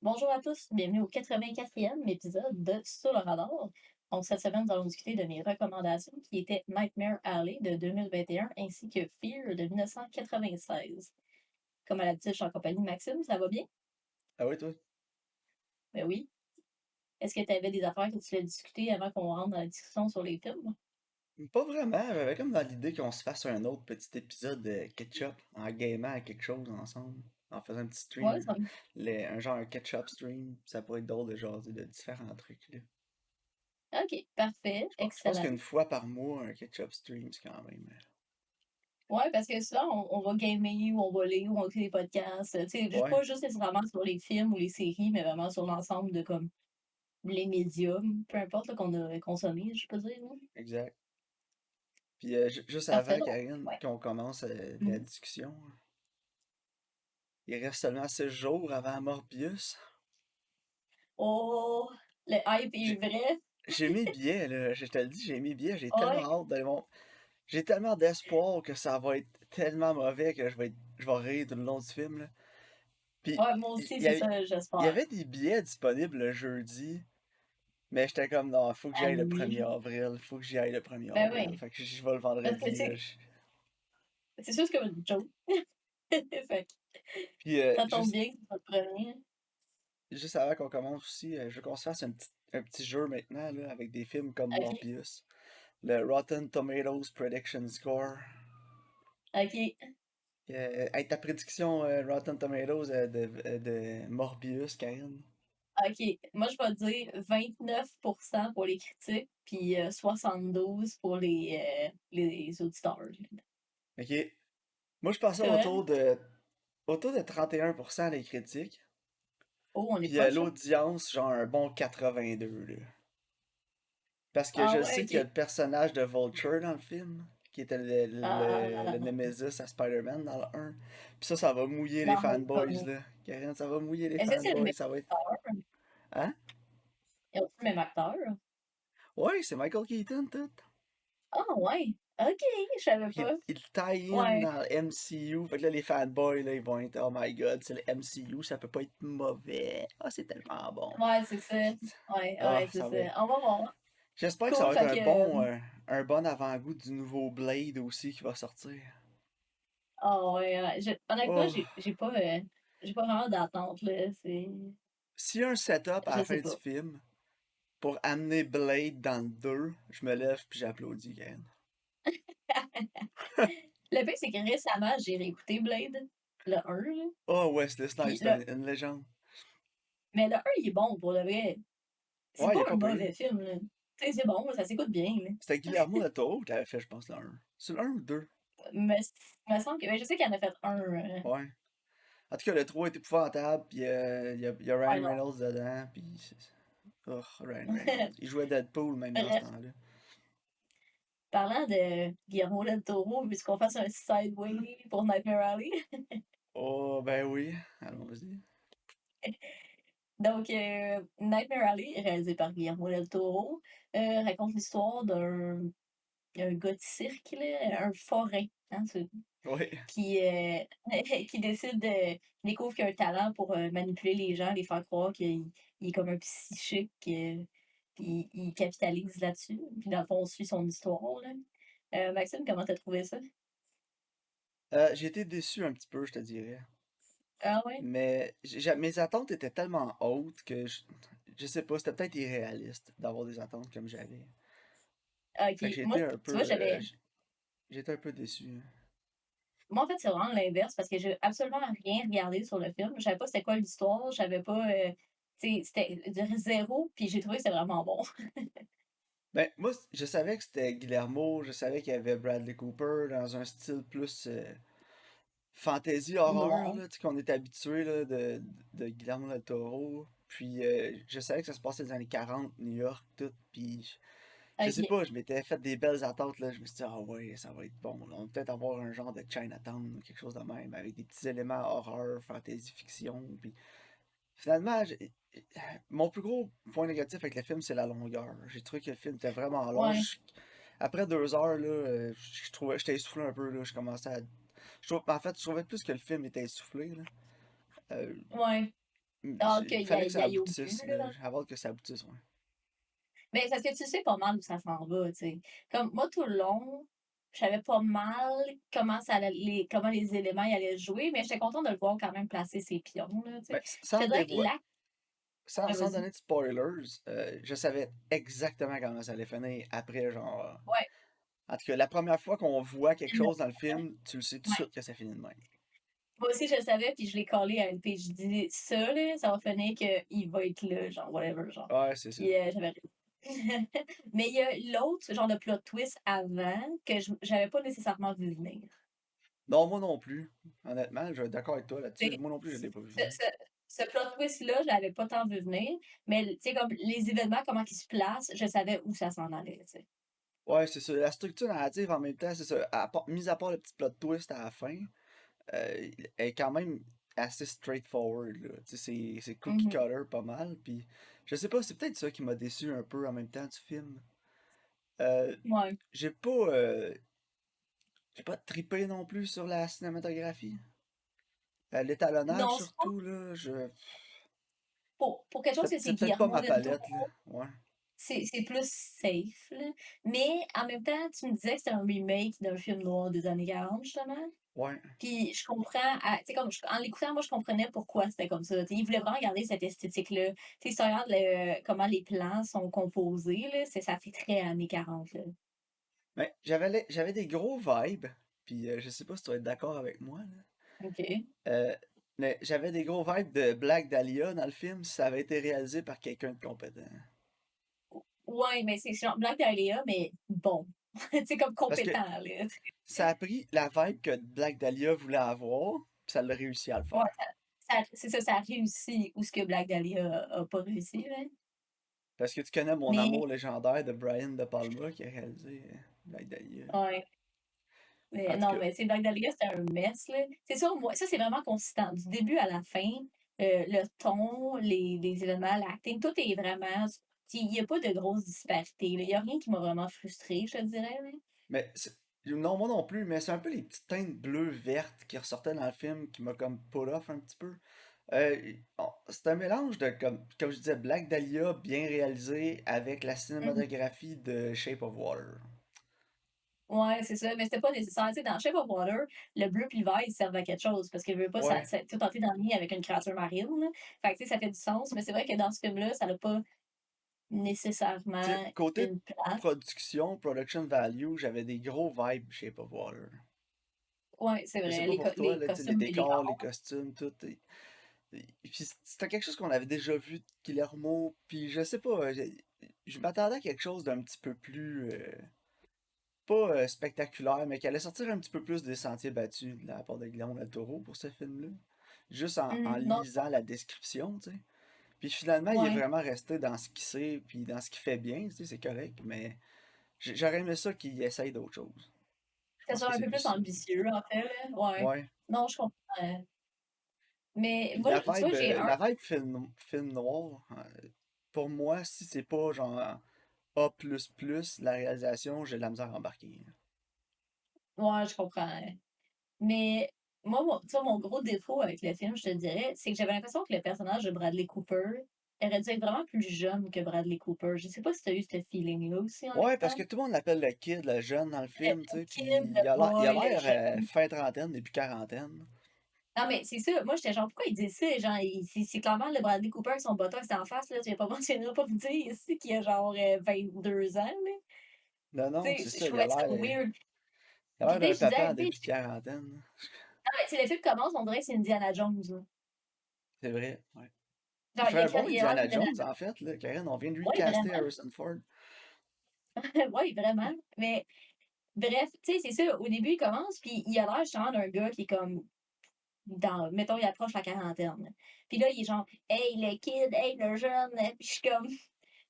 Bonjour à tous, bienvenue au 84e épisode de Sur le radar. Donc, cette semaine, nous allons discuter de mes recommandations qui étaient Nightmare Alley de 2021 ainsi que Fear de 1996. Comme à l'habitude, je suis en compagnie de Maxime, ça va bien? Ah oui, toi? Ben oui. Est-ce que tu avais des affaires que tu voulais discuter avant qu'on rentre dans la discussion sur les films? Pas vraiment, j'avais comme dans l'idée qu'on se fasse un autre petit épisode de ketchup en gamant à quelque chose ensemble, en faisant un petit Ouais, stream, un genre un ketchup stream, ça pourrait être drôle de jaser de différents trucs là. Ok, parfait, Je pense excellent. qu'une fois par mois, un ketchup stream, c'est quand même. Ouais, parce que souvent, on va gamer ou on va lire ou on écrit des podcasts. Tu sais, Ouais, pas juste nécessairement sur les films ou les séries, mais vraiment sur l'ensemble de comme les médiums, peu importe là, qu'on a consommé, je peux dire. Là. exact. Puis juste Parfait, avant, donc. Karine, Ouais. qu'on commence la Mhm. discussion, il reste seulement 6 jours avant Morbius. Oh, le hype est J'ai vrai. j'ai mes billets, là, je te le dis, j'ai mes billets, j'ai tellement Ouais. hâte d'aller voir. J'ai tellement d'espoir que ça va être tellement mauvais que je vais rire tout le long du film, là. Puis, Ouais, moi il aussi, y, c'est avait ça, il y j'espère. avait des billets disponibles le jeudi, mais j'étais comme, non, faut que j'y Ah aille le oui. 1er avril, faut que j'y aille le 1er Ben avril. oui. Fait que je vais le Parce que vendredi, là. c'est sûr que c'est comme une joke. Fait que Puis, ça tombe bien que c'est pas le premier. juste avant qu'on commence aussi, je veux qu'on se fasse un petit jeu maintenant, là, avec des films comme Ok. Morbius. Le Rotten Tomatoes Prediction Score. Ok. Hey, ta prédiction Rotten Tomatoes de Morbius, Karine? Ok. Moi, je vais dire 29% pour les critiques, puis 72 pour les auditeurs. Ok. Moi, je pensais Toi? autour de 31% les critiques. Oh, on est Puis proche, hein? l'audience, genre un bon 82, là. Parce que Ah je ouais, sais qu'il y a ok. le personnage de Vulture dans le film, qui était le Ah, Nemesis à Spider-Man dans le 1. Puis ça va mouiller les dans fanboys, Homecoming. là. Karen, ça va mouiller les Est-ce que c'est le fanboys, même ça va être... acteur? Hein? Ils ont le même acteur? Ouais, c'est Michael Keaton, tout. Ah ouais. Ok, je savais pas. Il tie in Ouais. dans le MCU. Fait que là, les fanboys, là, ils vont être, oh my god, c'est le MCU, ça peut pas être mauvais. Ah, c'est tellement bon. Ouais, c'est ça. Ouais, Ah, ouais, c'est ça ça. va être. On va voir. J'espère que ça Cool, va être fait que. un bon avant-goût du nouveau Blade aussi qui va sortir. Ah ouais, ouais. Honnêtement, Oh, j'ai pas vraiment d'attente, là. C'est. s'il y a un setup à Je la sais fin du pas. film pour amener Blade dans le 2, je me lève puis j'applaudis, Ken. Le pire, c'est que récemment, j'ai réécouté Blade, le un là. Oh, Wesley Snipes, Puis c'est une légende. mais le un il est bon pour de vrai. C'est Ouais, il pas est un pas pire. mauvais film, là. Tu sais, c'est bon, ça s'écoute bien, là. C'était Guillermo del Toro qui l'avait fait, je pense, le 1. C'est le 1 ou le 2? Me, me semble que. Ben, je sais qu'il y en a fait un. Ouais. En tout cas, le 3 est épouvantable, puis il y a Ouais, Ryan non. Reynolds dedans, puis... Oh, Ryan Reynolds. Il jouait Deadpool même dans ce Bref. temps-là. Parlant de Guillermo del Toro, puisqu'on fasse un sideway pour Nightmare Alley. Oh, ben oui. Allons-y. Donc, Nightmare Alley, réalisé par Guillermo del Toro, raconte l'histoire un gars de cirque, là, un forain, hein, Oui. qui, qui décide de, qui découvre qu'il a un talent pour manipuler les gens, les faire croire qu'il est comme un psychique, puis il capitalise là-dessus. Puis dans le fond, on suit son histoire, là. Maxime, comment t'as trouvé ça? J'ai été déçu un petit peu, je te dirais. Ah ouais? Mais mes attentes étaient tellement hautes que je sais pas, c'était peut-être irréaliste d'avoir des attentes comme j'avais. Ah, Fait que ok. Moi, tu vois, j'ai été un peu déçu. moi, en fait, c'est vraiment l'inverse parce que j'ai absolument rien regardé sur le film. Je savais pas c'était quoi l'histoire, je savais pas, tu sais, c'était de zéro, puis j'ai trouvé que c'était vraiment bon. Ben, moi, je savais que c'était Guillermo, je savais qu'il y avait Bradley Cooper dans un style plus fantasy horreur, Noir. là, tu sais, qu'on est habitué là, de Guillermo del Toro. Puis je savais que ça se passait dans les années 40, New York, tout. Puis je sais Ok. pas, je m'étais fait des belles attentes, là. Je me suis dit, ah ouais, ça va être bon, là. On va peut-être avoir un genre de Chinatown ou quelque chose de même, avec des petits éléments horreur, fantasy, fiction. Puis finalement, mon plus gros point négatif avec le film, c'est la longueur. J'ai trouvé que le film était vraiment long. Ouais. Après 2 heures, là, je trouvais, j'étais essoufflé un peu, là. Je commençais à. En fait, je trouvais plus que le film était essoufflé, là. Euh, Ouais. Alors qu'il Il y, fallait que ça y aille au but, aboutisse, là. là. J'avais hâte que ça aboutisse, ouais. Mais c'est parce que tu sais pas mal où ça s'en va, tu sais. Comme moi, tout le long, je savais pas mal comment les éléments y allaient jouer, mais j'étais contente de le voir quand même placer ses pions, là, tu Ben, sais. Je te dirais que Ouais, sans vas-y. donner de spoilers, je savais exactement comment ça allait finir après, genre. Ouais, En tout cas, la première fois qu'on voit quelque film, chose dans le film, tu le sais tout de ouais. suite que ça finit de même. Moi aussi, je le savais, puis je l'ai collé à LP. Je dis ça, là, ça va finir qu'il va être là, genre, whatever, genre. Ouais, c'est ça. Puis j'avais raison. Mais il y a l'autre genre de plot twist avant que j'avais pas nécessairement vu venir. Non, moi non plus. Honnêtement, je suis d'accord avec toi Tu là-dessus. sais, Moi non plus, je l'ai pas vu ce, venir. ce, ce plot twist-là, je l'avais pas tant vu venir, mais tu sais, comme les événements, comment ils se placent, je savais où ça s'en allait, tu sais. Ouais, c'est ça. La structure narrative en même temps, c'est ça. Mis à part le petit plot twist à la fin, elle est quand même assez straightforward, là. Tu sais, c'est cookie Mhm. cutter pas mal. Puis, je sais pas, c'est peut-être ça qui m'a déçu un peu en même temps du film. Euh, Ouais. j'ai pas, euh, j'ai pas trippé non plus sur la cinématographie. L'étalonnage Non, c'est pas surtout, là, pour quelque chose que c'est c'est peut-être pas Guillermo ma del Toro. palette, là. Ouais. C'est plus safe, là. Mais en même temps, tu me disais que c'était un remake d'un film noir des années 40, justement. Ouais. Puis je comprends, tu sais, comme en l'écoutant, moi, je comprenais pourquoi c'était comme ça. Tu sais, il voulait vraiment garder cette esthétique-là. Tu sais, si tu regardes comment les plans sont composés, là, ça fait très années 40, là. Mais j'avais des gros vibes, puis je sais pas si tu vas être d'accord avec moi, là. OK. Mais j'avais des gros vibes de Black Dahlia dans le film si ça avait été réalisé par quelqu'un de compétent. Ouais, mais c'est genre Black Dahlia, mais bon. Tu sais, comme Parce que compétent, là. ça a pris la vibe que Black Dahlia voulait avoir, puis ça l'a réussi à le Ouais, faire. c'est ça, ça a réussi où ce que Black Dahlia a pas réussi, là. Parce que tu connais mon Mais, amour légendaire de Brian De Palma qui a réalisé Black Dahlia. ouais. En Mais tout non, cas, mais c'est Black Dahlia, c'était un mess, là. C'est ça, moi, ça, c'est vraiment consistant. Du début à la fin, le ton, les événements, l'acting, tout est vraiment. Il n'y a pas de grosses disparités, là. Il n'y a rien qui m'a vraiment frustrée, je te dirais, là. mais non, moi non plus, mais c'est un peu les petites teintes bleues-vertes qui ressortaient dans le film qui m'a comme pull off un petit peu. C'est un mélange de, comme je disais, Black Dahlia bien réalisé avec la Mhm. cinématographie de Shape of Water. Ouais, c'est ça. Mais c'était pas nécessaire. Tu sais, dans Shape of Water, le bleu puis le vert, ils servent à quelque chose parce qu'il veut pas, Ouais. tout tenté dans le lien avec une créature marine, là. Fait que, tu sais, ça fait du sens. Mais c'est vrai que dans ce film-là, ça n'a pas Tu sais, nécessairement côté une place. production value, j'avais des gros vibes Shape of Water. Ouais, c'est Je sais vrai. pas pour toi, Les là, tu sais, les costumes, les décors, les décors. costumes, tout. Et puis c'était quelque chose qu'on avait déjà vu de Guillermo, puis je sais pas, je m'attendais à quelque chose d'un petit peu plus, pas spectaculaire, mais qui allait sortir un petit peu plus des sentiers battus de la part de Guillermo del Toro pour ce film-là. Juste en Non, lisant la description, tu sais. Puis finalement, il est ouais. vraiment resté dans ce qu'il sait, puis dans ce qu'il fait bien, tu sais, c'est correct, mais j'aurais aimé ça qu'il essaye d'autres choses. Je Que ça pense que soit un c'est peu plus plus ça. ambitieux, en fait, là. Ouais. Ouais. Non, je comprends. Mais Puis moi, tu vois, j'ai un. la vibe film noir, pour moi, si c'est pas genre A++, la réalisation, j'ai de la misère à embarquer. Ouais, je comprends. Mais moi, tu vois, mon gros défaut avec le film, je te dirais, c'est que j'avais l'impression que le personnage de Bradley Cooper aurait dû être vraiment plus jeune que Bradley Cooper. Je sais pas si tu as eu ce feeling-là aussi en Ouais, parce l'écoutant. que tout le monde l'appelle le kid, le jeune dans le film, tu Le sais, puis kid, le il a boy, le l'air jeune. fin trentaine, début quarantaine. Non, mais c'est ça. Moi, j'étais genre, pourquoi il dit ça? Genre, c'est clairement le Bradley Cooper avec son bâton, c'est en face, là. Tu vas pas mentionner, pas me dire ici qu'il a genre 22 ans, là. Non, non, Tu c'est sais, je ça, trouvais ça weird. il a Puis l'air là, d'un je disais, papa en LP, début de quarantaine. ah ouais, si le film commence, on dirait que c'est Indiana Jones, là. C'est vrai, ouais. Il Genre, ferait un bon il a l'air Indiana d'Indiana Jones, en fait, là, Karen, on vient de Ouais, recaster vraiment. Harrison Ford. Ouais, vraiment. Mais bref, tu sais, c'est ça. Au début, il commence, puis il a l'air justement d'un gars qui est comme mettons, il approche la quarantaine. Puis là, il est genre, hey, le kid, hey, le jeune. Puis je suis comme.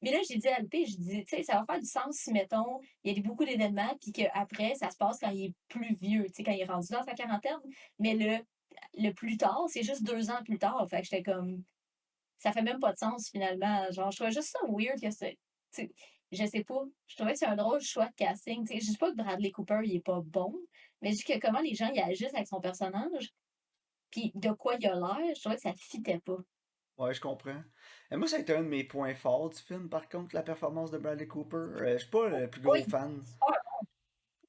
Mais là, j'ai dit à LP, je dis, tu sais, ça va faire du sens si, mettons, il y a beaucoup d'événements, puis qu'après, ça se passe quand il est plus vieux, tu sais, quand il est rendu dans sa quarantaine. Mais le plus tard, c'est juste 2 ans plus tard. Fait que j'étais comme, ça fait même pas de sens finalement. Genre, je trouvais juste ça weird que c'est. Tu sais, je sais pas. Je trouvais que c'est un drôle de choix de casting. Tu sais, je dis pas que Bradley Cooper, il est pas bon, mais je dis que comment les gens y agissent avec son personnage, puis de quoi il a l'air, je trouvais que ça fitait pas. Ouais, je comprends. Et moi, ça a été un de mes points forts du film, par contre, la performance de Bradley Cooper. Je suis pas le plus Oui, gros fan. super.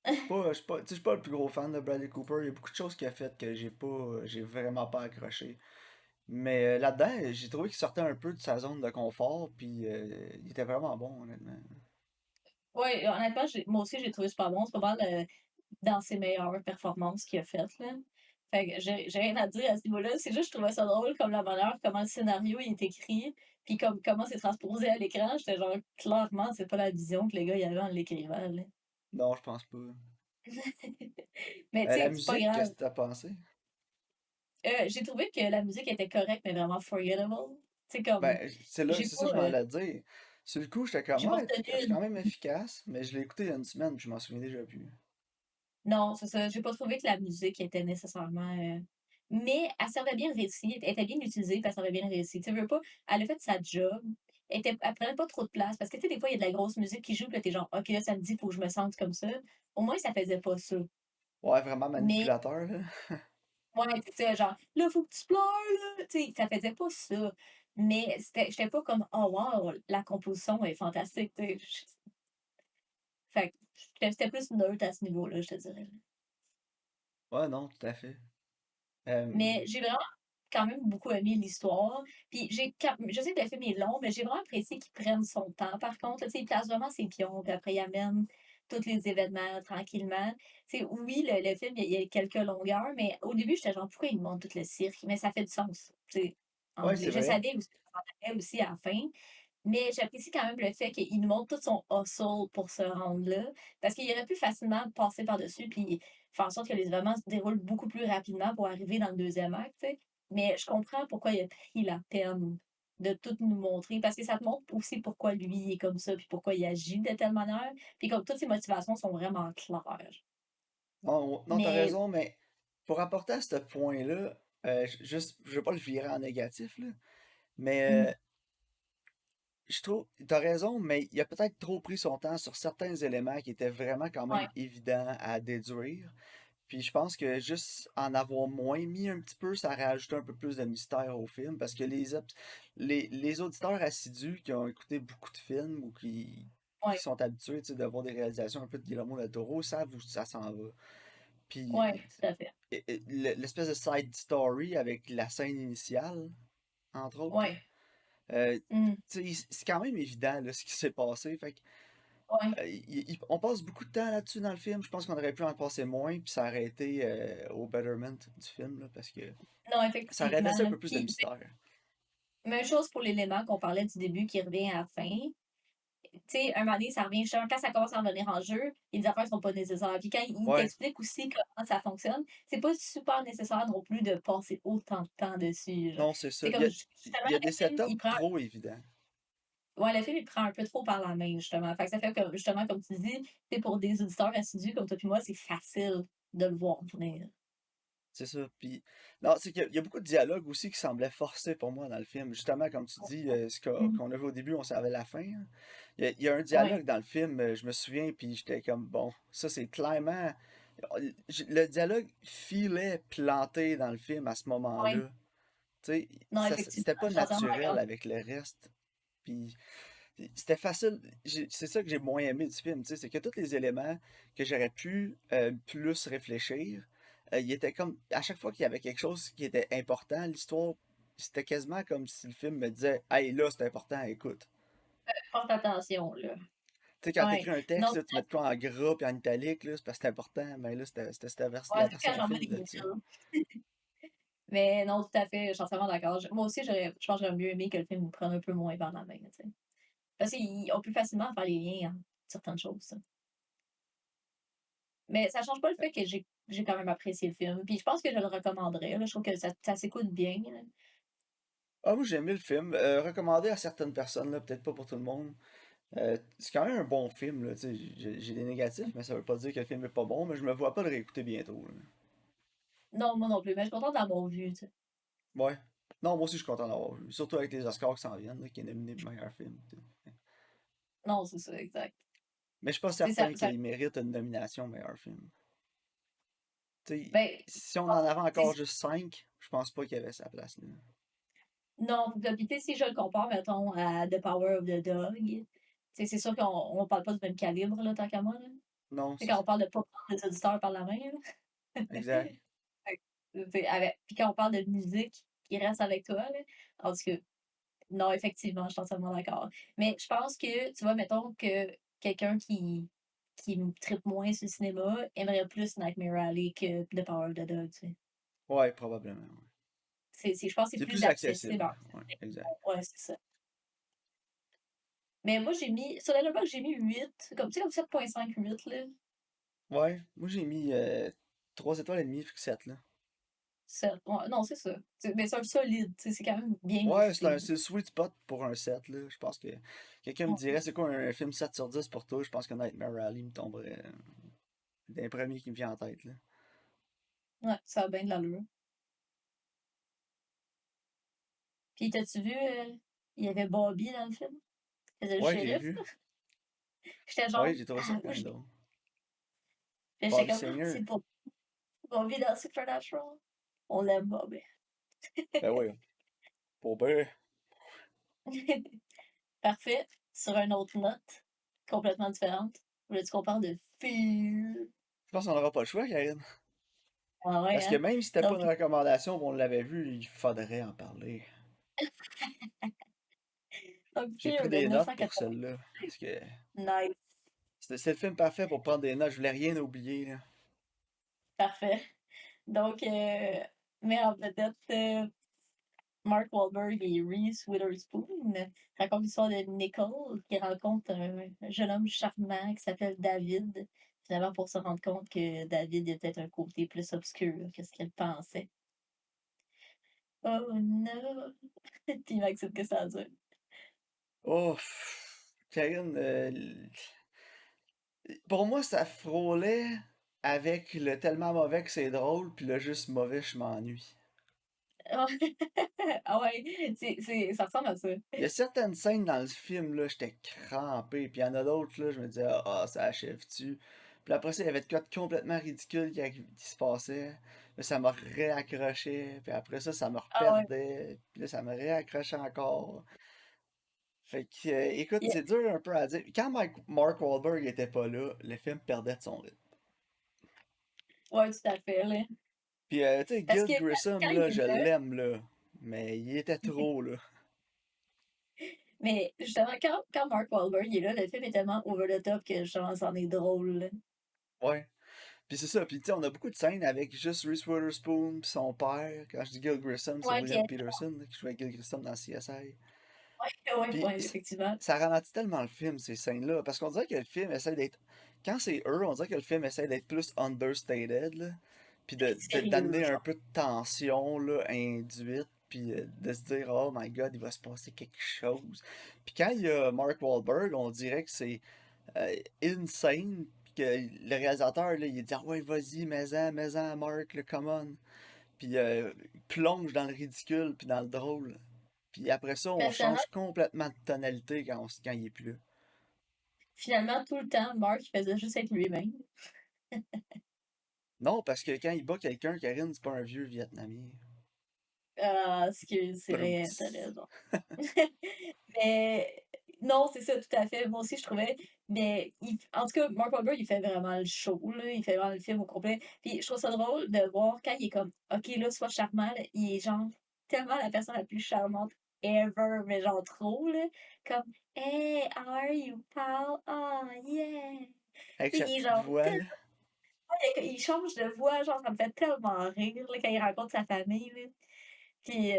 Tu sais, je suis pas le plus gros fan de Bradley Cooper. Il y a beaucoup de choses qu'il a faites que j'ai vraiment pas accroché. Mais là-dedans, j'ai trouvé qu'il sortait un peu de sa zone de confort, puis il était vraiment bon, honnêtement. Oui, honnêtement, moi aussi, j'ai trouvé super bon. C'est pas mal dans ses meilleures performances qu'il a faites, là. Fait que j'ai rien à dire à ce niveau-là. C'est juste, je trouvais ça drôle comme la manière, comment le scénario il est écrit, puis comme comment c'est transposé à l'écran. J'étais genre, clairement, c'est pas la vision que le gars il avait en l'écrivant, là. Non, je pense pas. Mais tu La sais, c'est pas musique, qu'est-ce grave. que t'as pensé? J'ai trouvé que la musique était correcte, mais vraiment forgettable. Tu sais, comme, Ben, j'ai c'est ça que je pas, m'en allais dire. Sur le coup, j'étais comme, j'ai pas ouais, retenu c'est quand même efficace, mais je l'ai écouté il y a une semaine, puis je m'en souviens déjà plus. Non, c'est ça. J'ai pas trouvé que la musique était nécessairement. Mais elle servait bien le récit. Elle était bien utilisée, puis elle servait bien le récit. Tu veux pas, elle a fait sa job. Elle prenait pas trop de place. Parce que tu sais, des fois, il y a de la grosse musique qui joue, puis là, t'es genre, OK, là, ça me dit, faut que je me sente comme ça. Au moins, ça faisait pas ça. Ouais, vraiment Mais, manipulateur, là. ouais, c'est ça, genre, là, faut que tu pleures, là. Tu sais, ça faisait pas ça. Mais j'étais pas comme, oh, wow, la composition est fantastique. Tu sais. Fait que c'était plus neutre à ce niveau-là, je te dirais. Ouais, non, tout à fait. Euh, Mais j'ai vraiment quand même beaucoup aimé l'histoire. Puis je sais que le film est long, mais j'ai vraiment apprécié qu'il prenne son temps. Par contre, là, tu sais, il place vraiment ses pions, puis après, il amène tous les événements tranquillement. Tu sais, oui, le film, il y a quelques longueurs, mais au début, j'étais genre, pourquoi il monte tout le cirque? Mais ça fait du sens. Tu sais, ouais, c'est je vrai. savais aussi, ça s'en allait aussi à la fin. Mais j'apprécie quand même le fait qu'il nous montre tout son hustle pour se rendre là. Parce qu'il aurait pu facilement passer par-dessus puis faire en sorte que les événements se déroulent beaucoup plus rapidement pour arriver dans le deuxième acte, tu sais. Mais je comprends pourquoi il a pris la peine de tout nous montrer. Parce que ça te montre aussi pourquoi lui il est comme ça, puis pourquoi il agit de telle manière. Puis comme toutes ses motivations sont vraiment claires. Non, non, t'as Mais raison, mais pour apporter à ce point-là, juste, je veux pas le virer en négatif, là, mais mm, je trouve, t'as raison, mais il a peut-être trop pris son temps sur certains éléments qui étaient vraiment quand même ouais, évidents à déduire. Puis je pense que juste en avoir moins mis un petit peu, ça aurait ajouté un peu plus de mystère au film, parce que les auditeurs assidus qui ont écouté beaucoup de films ou qui ouais, sont habitués, tu sais, de voir des réalisations un peu de Guillermo del Toro savent où ça s'en va. Puis ouais, tout à fait. l'espèce de side story avec la scène initiale, entre autres, là, Ouais, mm, tu sais, c'est quand même évident là, ce qui s'est passé. Fait que, ouais. on passe beaucoup de temps là-dessus dans le film. Je pense qu'on aurait pu en passer moins, puis ça aurait été au betterment du film, là, parce que Non, ça aurait effectivement, laissé un là. peu plus de Puis, mystère. même chose pour l'élément qu'on parlait du début qui revient à la fin. Tu sais, un moment donné, ça revient justement quand ça commence à revenir en jeu, les affaires sont pas nécessaires. Puis quand il Ouais, t'explique aussi comment ça fonctionne, c'est pas super nécessaire non plus de passer autant de temps dessus, genre. non, c'est ça. C'est comme justement Il y a des le film, setups trop évidents. le film, il prend un peu trop par la main, justement. Fait que ça fait que, justement, comme tu dis, c'est pour des auditeurs assidus comme toi et moi, c'est facile de le voir venir. C'est ça. Puis, non, c'est qu'il y a beaucoup de dialogues aussi qui semblaient forcés pour moi dans le film. Justement, comme tu dis, Mhm. qu'on a vu au début, on savait la fin, hein. Il y a un Ouais, dialogue dans le film, je me souviens, puis j'étais comme, bon, ça c'est clairement. Le dialogue filait planté dans le film à ce ouais. moment-là. Tu sais, Non, effectivement, c'était pas je suis entièrement naturel d'accord. avec le reste. Puis c'était facile. C'est ça que j'ai moins aimé du film, tu sais, c'est que tous les éléments que j'aurais pu plus réfléchir, il était comme, à chaque fois qu'il y avait quelque chose qui était important, l'histoire, c'était quasiment comme si le film me disait, hey, là, c'est important, écoute. Porte attention, là. Tu sais, quand Ouais. t'écris un Non, texte, là, tu mets de quoi en gras puis en italique, là, c'est parce que c'est important. Ben là, ouais, la c'est quand version j'en mets film des de gros ça. Mais non, tout à fait, je suis entièrement d'accord. Moi aussi, je pense que j'aurais mieux aimé que le film me prenne un peu moins par la main, tu sais. Parce qu'on peut facilement faire les liens entre certaines choses, ça. Mais ça change pas le fait que j'ai quand même apprécié le film. Puis je pense que je le recommanderais, là. Je trouve que ça s'écoute bien, là. Ah, moi, j'ai aimé le film. Recommandé à certaines personnes, là, peut-être pas pour tout le monde. C'est quand même un bon film, là, tu sais, j'ai des négatifs, mais ça veut pas dire que le film est pas bon, mais je me vois pas le réécouter bientôt, là. Non, moi non plus, mais je suis contente d'avoir vu, tu sais. Ouais. Non, moi aussi, je suis content d'avoir vu. Surtout avec les Oscars qui s'en viennent, là, qui est nominé pour meilleur film, tu sais. Non, c'est ça, exact. Mais je suis pas Tu sais, certain qu'il mérite une nomination meilleur film. Tu sais, ben, si on en avait tu encore sais, juste 5, je pense pas qu'il y avait sa place, là. Non, puis tu sais, si je le compare, mettons, à The Power of the Dog, tu sais, c'est sûr qu'on parle pas du même calibre, là, tant qu'à moi, là. Non, Tu sais, c'est quand ça. on parle de pas prendre les auditeurs par la main, là. Exact. Fait que, tu sais, puis quand on parle de musique qui reste avec toi, là, en tout cas, non, effectivement, je suis entièrement d'accord. Mais je pense que, tu vois, mettons que quelqu'un qui tripe moins sur le cinéma aimerait plus Nightmare Alley que The Power of the Dog, tu sais. Ouais, probablement. Ouais. Je pense que c'est C'est plus plus accessible. accessible. Ouais, exact. Ouais, c'est ça. Mais moi, sur Letterboxd, j'ai mis 8, comme, tu sais, comme 7,5, 8, là. Ouais, moi j'ai mis 3 étoiles et demie, fait que 7 là. 7, ouais, non, c'est ça. Mais c'est un solide, tu sais, c'est quand même bien Ouais, mérité. c'est le sweet spot pour un 7 là. Je pense que quelqu'un me dirait c'est quoi un film 7 sur 10 pour toi, je pense que Nightmare Alley me tomberait d'un premier qui me vient en tête là. Ouais, ça a bien de l'allure. Puis, t'as-tu vu, il y avait Bobby dans le film? Il faisait le Ouais, j'ai shérif, vu. là. J'étais Ouais, genre, j'ai trouvé ça ah, quand moi, même drôle. j'étais Bobby comme, ah, Singer. c'est pour Bobby dans Supernatural. On l'aime, Bobby. Ben oui, pour ben. Parfait. Sur une autre note, complètement différente. Voulais-tu qu'on parle de Fear? Je pense qu'on n'aura pas le choix, Karine. Ah ouais, Parce que hein? même si c'était pas Donc, une recommandation, on l'avait vu, il faudrait en parler. J'ai Fear pris de des notes pour 1980. celle-là. Parce que Nice. c'est le film parfait pour prendre des notes. Je voulais rien oublier, là. Parfait. Donc, mais en vedette, Mark Wahlberg et Reese Witherspoon racontent l'histoire de Nicole qui rencontre un jeune homme charmant qui s'appelle David, finalement pour se rendre compte que David a peut-être un côté plus obscur que ce qu'elle pensait. Oh non! Puis Maxime, qu'est-ce que ça veut dire? Oh, Karine, pour moi, ça frôlait avec le tellement mauvais que c'est drôle, puis le juste mauvais, je m'ennuie. Ah ah ouais, ça ressemble à ça. Il y a certaines scènes dans le film, là, j'étais crampé, puis il y en a d'autres, là, je me disais, ah, ça achève-tu? Puis après ça, il y avait de quoi de complètement ridicule qui se passait. Là, ça me réaccrochait, puis après ça, ça me Ah ouais. reperdait, puis là, ça me réaccrochait encore. Fait que, écoute, Il c'est dur un peu à dire. Quand Mark Wahlberg était pas là, le film perdait de son rythme. Ouais, tout à fait, là. Puis, tu sais, Parce Gil que Grissom, quand il là, je est là, l'aime, là. Mais il était trop, là. mais justement, quand Mark Wahlberg est là, le film est tellement over the top que justement, c'en est drôle, là. Ouais. Puis c'est ça. Puis, tu sais, on a beaucoup de scènes avec juste Reese Witherspoon pis son père. Quand je dis Gil Grissom, c'est Ouais, puis William Peterson, là, qui jouait Gil Grissom dans CSI. ouais, ouais, Puis, ouais, effectivement. ça ralentit tellement le film, ces scènes-là. Parce qu'on dirait que le film essaie d'être. Quand c'est eux, on dirait que le film essaie d'être plus understated, là. Puis Sérieux, d'amener un genre. peu de tension, là, induite. Puis de se dire, oh my god, il va se passer quelque chose. Puis quand il y a Mark Wahlberg, on dirait que c'est insane. Puis que le réalisateur, là, il dit, ah ouais, vas-y, mets-en, Mark, là, come on. Puis plonge dans le ridicule, puis dans le drôle. Puis après ça, on Mais change complètement de tonalité quand il est plus là. finalement, tout le temps, Mark, il faisait juste être lui-même. Non, parce que quand il bat quelqu'un, Karine, c'est pas un vieux Vietnamien. Ah, excuse, c'est vrai, t'as Bruce. raison. Mais non, c'est ça, tout à fait. Moi aussi, je trouvais. Mais en tout cas, Mark Wahlberg, il fait vraiment le show, là. Il fait vraiment le film au complet. Puis je trouve ça drôle de voir quand il est comme, OK, là, sois charmant, là, il est genre tellement la personne la plus charmante ever, mais genre trop, là. Comme, Hey, how are you, pal? Oh, yeah. Avec Tu sais, sa il est petite genre voix, là. il change de voix, genre, ça me fait tellement rire, là, quand il rencontre sa famille, là. Puis,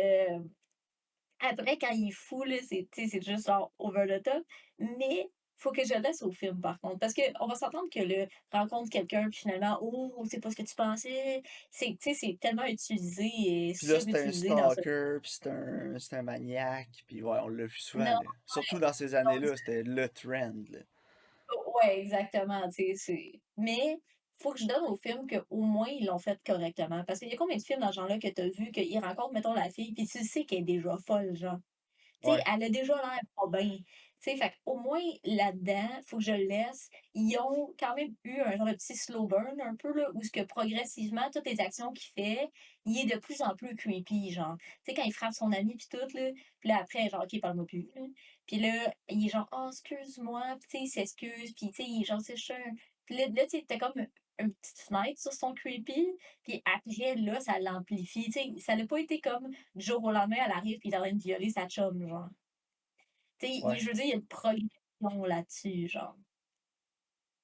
après, quand il est fou, là, tu sais, c'est juste genre over the top. Mais faut que je laisse au film, par contre. Parce qu'on va s'entendre que le rencontre quelqu'un, puis finalement, oh, c'est pas ce que tu pensais. Tu sais, c'est tellement utilisé et Puis là, c'est un surutilisé dans ce. stalker, puis c'est un maniaque. Puis ouais, on l'a vu souvent, Non, là. Surtout dans ces non, années-là, c'était le trend, là. ouais, exactement, tu sais, mais faut que je donne au film qu'au moins ils l'ont fait correctement. Parce qu'il y a combien de films dans ce genre-là que t'as vu qu'ils rencontrent, mettons, la fille, puis tu sais qu'elle est déjà folle, genre. Tu sais, Ouais, elle a déjà l'air pas bien. Tu sais, fait qu'au moins, là-dedans, faut que je le laisse. Ils ont quand même eu un genre de petit slow burn un peu, là, où ce que progressivement, toutes les actions qu'il fait, il est de plus en plus creepy, genre. Tu sais, quand il frappe son ami pis tout, là, puis là, après, genre: «OK, parle-moi plus», là. Puis là, il est genre: «Oh, excuse-moi», puis tu sais, il s'excuse, puis tu sais, il est genre: «C'est juste un» puis là, tu sais, tu comme une petite fenêtre sur son creepy, puis après, là, ça l'amplifie. Tu sais, ça n'a pas été comme du jour au lendemain, elle arrive puis elle est en train de violer sa chum, genre. Tu sais, ouais. je veux dire, il y a une progression là-dessus, genre.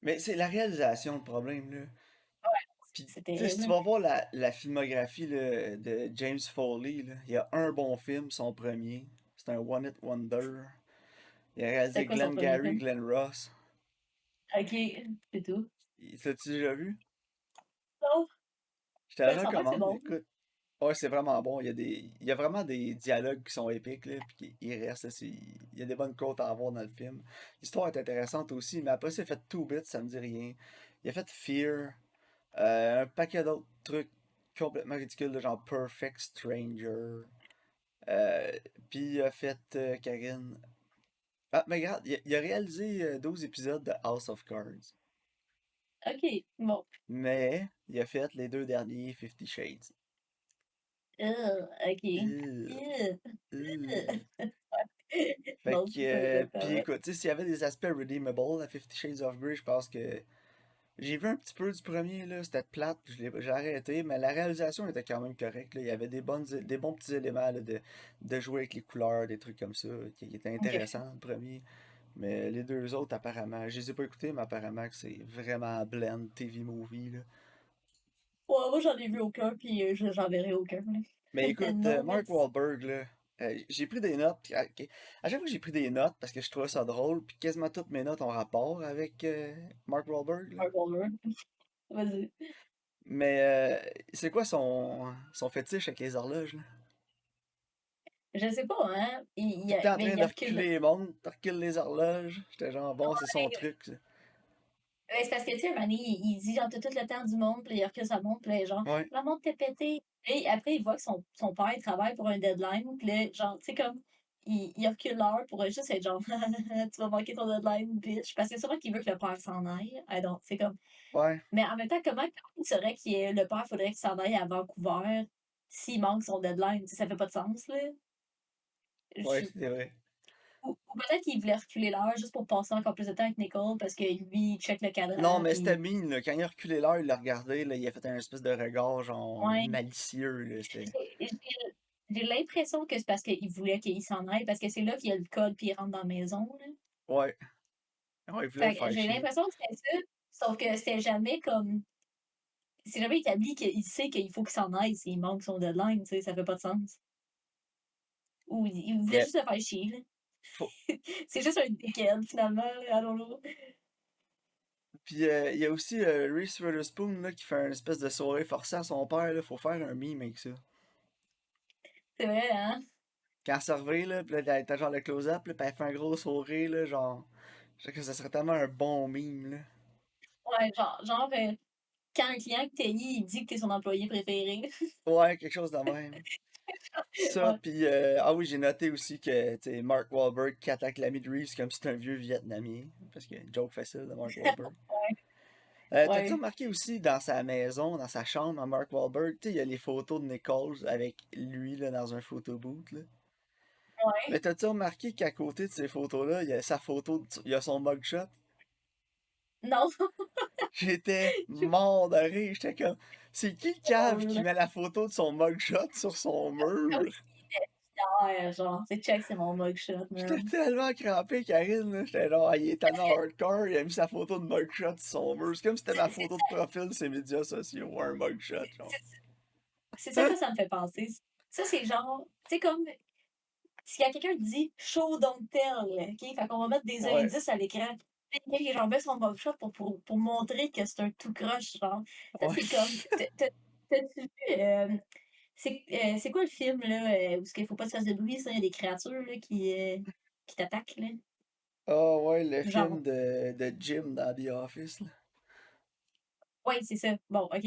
Mais c'est la réalisation le problème, là. Puis, C'est tu sais, si tu terrible. vas voir la filmographie là, de James Foley, là, il y a un bon film, son premier. C'est un One Hit Wonder. Il a C'était réalisé quoi son premier Glengarry film? Glen Ross. Ok, c'est tout. L'as-tu déjà vu? Non, Je te le ben ça va que c'est recommande, bon. écoute. Ouais, c'est vraiment bon. Il y a vraiment des dialogues qui sont épiques, là, puis qui restent. Là, il y a des bonnes quotes à avoir dans le film. L'histoire est intéressante aussi, mais après, c'est fait Two Bits, ça me dit rien. Il a fait Fear, un paquet d'autres trucs complètement ridicules, de genre Perfect Stranger. Euh, Puis il a fait, Karine. Ah, mais regarde, il a réalisé 12 épisodes de House of Cards. Ok, bon. Mais il a fait les deux derniers Fifty Shades. Ok. Euh, euh. Fait Non, que, c'est ça, là, puis correct. écoute, tu sais, s'il y avait des aspects redeemable à Fifty Shades of Grey, je pense que j'ai vu un petit peu du premier, là, c'était plate, j'ai arrêté, mais la réalisation était quand même correcte, là. Il y avait des bons petits éléments, là, de jouer avec les couleurs, des trucs comme ça, qui étaient Ok. intéressants, le premier. Mais les deux autres, apparemment, je les ai pas écoutés, mais apparemment que c'est vraiment blend TV movie, là. Ouais, moi, j'en ai vu aucun, puis j'en verrai aucun, là. Mais écoute, Non, Mark merci. Wahlberg, là, j'ai pris des notes. Puis à chaque fois que j'ai pris des notes, parce que je trouvais ça drôle, puis quasiment toutes mes notes ont rapport avec Mark Wahlberg, là. Un Waller. Vas-y. Mais c'est quoi son fétiche avec les horloges, là? Je sais pas, hein. Tout le temps en Mais train il de recule. reculer les montres, de reculer les horloges. J'étais genre, bon, c'est son Ouais, truc, ça. c'est parce que, tu sais, un moment donné, il dit, genre, t'as tout le temps du monde, puis il recule sa montre, puis là, genre, Ouais, la montre t'est pétée. Et après, il voit que son père, il travaille pour un deadline, puis là, genre, tu sais, comme, il recule l'heure pour juste être genre, tu vas manquer ton deadline, bitch. Parce que c'est sûrement qu'il veut que le père s'en aille. Ah, donc, c'est comme. ouais, Mais en même temps, comment il serait que le père faudrait qu'il s'en aille à Vancouver s'il manque son deadline? Tu sais, ça fait pas de sens, là. ouais, Je- c'est vrai. ou peut-être qu'il voulait reculer l'heure juste pour passer encore plus de temps avec Nicole parce que lui, il check le Non, cadran, mais c'était puis. mean, là. Quand il a reculé l'heure, il l'a regardé, là, il a fait un espèce de regard, genre, Ouais. malicieux, là. C'était. J'ai l'impression que c'est parce qu'il voulait qu'il s'en aille, parce que c'est là qu'il y a le code puis il rentre dans la maison, là. Ouais, ouais, il voulait le Fait que faire j'ai chier. l'impression que c'était ça, sauf que c'était jamais comme. C'est jamais établi qu'il sait qu'il faut qu'il s'en aille s'il manque son deadline, tu sais, ça fait pas de sens. Ou il voulait Yeah. juste se faire chier, là. Faut- C'est juste un dickhead, finalement, là, allons-là. Puis il y a aussi Reese Witherspoon là, qui fait une espèce de soirée forcée à son père. Là, faut faire un meme avec ça. C'est vrai, hein? Quand elle se revient, là, puis là, t'as genre le close-up, là, puis elle fait un gros sourire, là, genre. Je sais que ça serait tellement un bon meme, là. Ouais, quand un client que t'es il dit que t'es son employé préféré. Ouais, quelque chose de même. Ça, Ouais. puis ah oui, j'ai noté aussi que, tu sais, Mark Wahlberg qui attaque l'ami de Reeves comme si c'était un vieux Vietnamien. Parce que joke facile de Mark Wahlberg. T'as-tu Ouais. remarqué aussi dans sa maison, dans sa chambre à Mark Wahlberg, tu sais, il y a les photos de Nichols avec lui là, dans un photo booth, là. Mais Ouais. t'as-tu remarqué qu'à côté de ces photos-là, il y a sa photo, il y a son mugshot? Non, J'étais je suis mort de rire, j'étais comme, c'est qui le cave qui drôle. met la photo de son mugshot sur son mur? Comme s'il était fier, genre, tu sais, check, c'est mon mugshot, J'étais man. tellement crampé, Karine, là. J'étais genre, ah, il est tellement hardcore, il a mis sa photo de mugshot sur son mur. C'est comme si c'était ma photo de profil sur ses médias sociaux, ou un mugshot, genre. C'est c'est ça que ça me fait penser. Ça, c'est genre, tu sais, comme, s'il y a quelqu'un qui dit show, don't tell, OK? Fait qu'on va mettre des Ouais, indices à l'écran. Quelqu'un qui genre met son mugshot pour montrer que c'est un tout croche, genre. Ça, ouais. c'est comme, t'as-tu vu, c'est quoi le film, là, où il faut pas que ça fasse de bruit, ça, il y a des créatures, là, qui t'attaquent, là? Ah ouais, le Genre, film de Jim dans The Office, là. ouais, c'est ça. Bon, OK.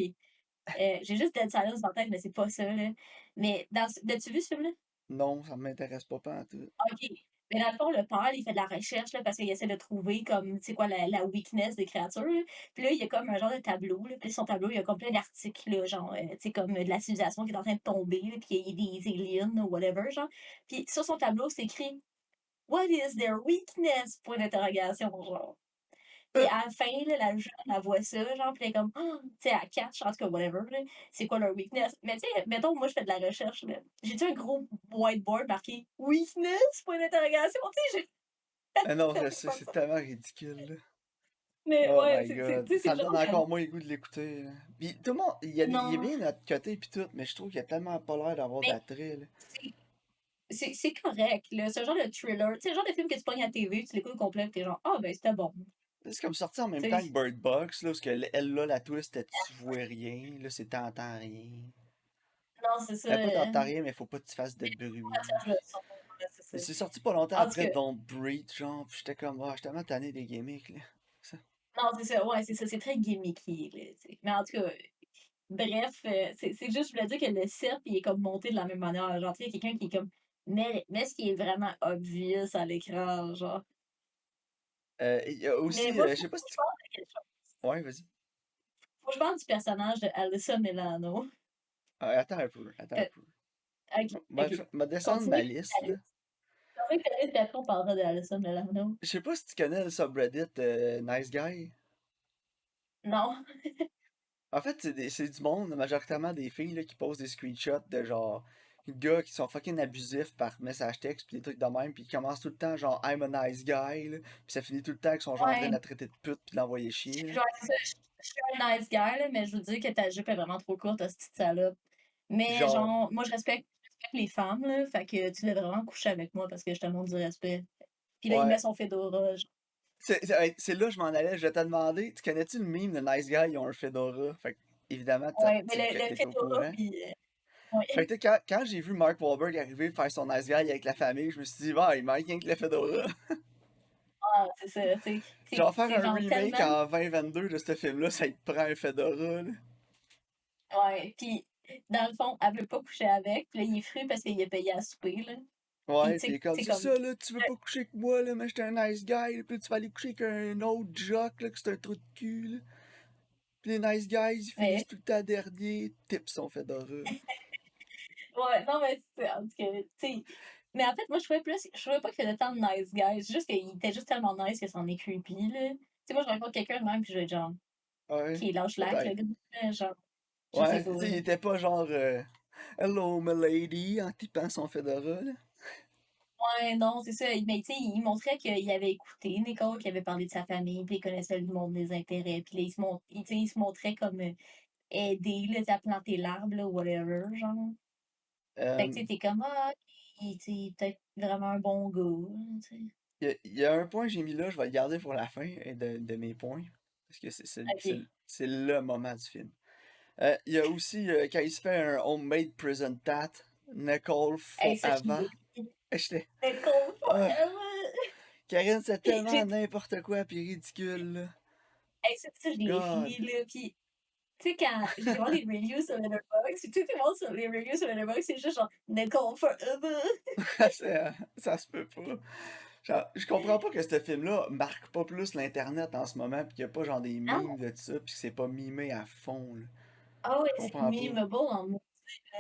J'ai juste Dead Silence dans la tête, mais c'est pas ça, là. Mais l'as-tu vu ce film-là? Non, ça m'intéresse pas pantoute. OK. Mais dans le fond, le père, il fait de la recherche, là, parce qu'il essaie de trouver comme, tu sais quoi, la weakness des créatures, là. Puis là, il y a comme un genre de tableau, là. Puis son tableau, il y a comme plein d'articles, là, genre, tu sais, comme de la civilisation qui est en train de tomber, là, puis il y a des aliens ou whatever, genre. Puis sur son tableau, c'est écrit What is their weakness? Point d'interrogation, genre. Puis Euh, à la fin, là, la jeune, elle voit ça, genre, puis elle est comme, ah, tu sais, elle catch, en tout cas, whatever, là, c'est quoi leur weakness. Mais tu sais, mettons, moi, je fais de la recherche, là. J'ai-tu un gros whiteboard marqué weakness? Point d'interrogation, tu sais, ah non, je j'ai sais, pas c'est ça. tellement ridicule, là. Mais Oh ouais, my god. tu sais, Ça c'est me le donne genre de. encore moins le goût de l'écouter, là. Puis tout le monde, il est Non, bien notre côté pis tout, mais je trouve qu'il a tellement pas l'air d'avoir mais d'attrait, là. c'est c'est correct, là. C'est un genre de thriller. Tu sais, le genre de film que tu pognes à la TV, tu l'écoutes au complet, pis t'es genre, ah, ben, c'était bon. C'est comme sorti en même Tu temps que sais, Bird Box, là, parce que elle, là, la twist, tu vois rien, là, c'est t'entends rien. non, c'est ça. Pas t'entends rien, mais faut pas que tu fasses de bruit. Recherche le son, ouais, c'est ça. C'est sorti pas longtemps En tout après cas, Don't Breathe, genre, pis j'étais comme, ah, j'étais tellement tanné des gimmicks, là. Ça. non, c'est ça, ouais, c'est ça, c'est très gimmicky, là, tu sais. Mais en tout cas, bref, c'est juste, je voulais dire que le cercle, il est comme monté de la même manière. Genre, tu sais, il y a quelqu'un qui est comme, mais ce qui est vraiment obvious à l'écran, genre. Il y a Mais aussi, moi, je sais pas faut si que je tu... parle de quelque chose. Ouais, vas-y. Faut que je parle du personnage de Alyssa Milano. Ah, attends un peu, attends un Euh, peu. ok, ok. M'a descendre ma Continue. liste, là. Continue, puis après, on parlera de Alyssa Milano. Je sais pas si tu connais le subreddit Nice Guy. Non. En fait, c'est du monde, majoritairement des filles là, qui posent des screenshots de genre gars qui sont fucking abusifs par message texte pis des trucs de même pis qui commencent tout le temps genre I'm a nice guy là, pis ça finit tout le temps avec son genre en train de Ouais, la traiter de pute pis de l'envoyer chier là. genre, c'est ça, je suis un nice guy, là, mais je veux dire que ta jupe est vraiment trop courte, cette petite salope. Mais Genre, genre, moi, je respecte les femmes, là, fait que tu devrais vraiment coucher avec moi parce que je te montre du respect. Puis là, il met ouais. son fedora, genre. C'est là que je m'en allais, je vais te demander, tu connais-tu le meme de Nice Guy, ils ont un fedora? Fait que, évidemment, Ouais, mais le t'es au fedora, courant. puis ouais. Fait que quand j'ai vu Mark Wahlberg arriver faire son Nice Guy avec la famille, je me suis dit, bah, il manque rien que le fedora. Ah, c'est ça, tu sais. Genre faire C'est un genre remake tellement. en 2022 de ce film-là, ça te prend un fedora, là. Ouais, puis dans le fond, elle veut pas coucher avec, puis là, il est fru parce qu'il a payé à souper, là. Puis Ouais, tu pis il sais, est comme, c'est c'est comme. ça, là, tu veux pas coucher avec moi, là, mais j'étais un nice guy, là, pis là, tu vas aller coucher avec un autre jock, là, que c'est un trou de cul, là. Pis les nice guys, ils finissent Ouais, tout le temps dernier, tip son fedora. ouais, non, mais c'est en tout cas, tu sais. Mais en fait, moi, je trouvais pas qu'il y avait tant de nice guys. C'est juste qu'il était juste tellement nice que c'en est creepy, là. Tu sais, moi, je rencontre quelqu'un de même, puis je vais être genre, Ouais, qui lâche lac, le peut-être. gars, là, genre, je sais Ouais, pas, tu sais, là. il était pas genre, hello, my lady, en tipant son fedora, là. Ouais, non, c'est ça. Mais tu sais, il montrait qu'il avait écouté Nicole, qu'il avait parlé de sa famille, puis il connaissait le monde des intérêts. Puis là, tu sais, il se montrait comme aider, là, tu sais, à planter l'arbre, là, whatever, genre. Fait que Euh, tu sais, t'es comme, ah, tu sais, peut-être vraiment un bon gars, là, tu sais. il y a un point que j'ai mis là, je vais le garder pour la fin de mes points, parce que Ok. c'est le moment du film. Il y a aussi, quand il se fait un homemade prison tat, Nicole Hey, faut ça, je avant. l'ai ri. J'étais. Nicole Ah, Forever! Karine, c'est Puis tellement n'importe quoi pis ridicule, là. hey, ça, je l'ai God. ri, là. Puis, tu sais, quand j'étais voir les reviews sur Letterboxd, tu sais, tout le monde sur les reviews sur Letterboxd, c'est juste genre Nicole Forever! Ça se peut pas. Genre, je comprends pas que ce film-là marque pas plus l'internet en ce moment pis qu'il y a pas genre des Non? memes de ça pis que c'est pas mimé à fond, là. Ah ouais, Je c'est comprends pas. memeable en maudit,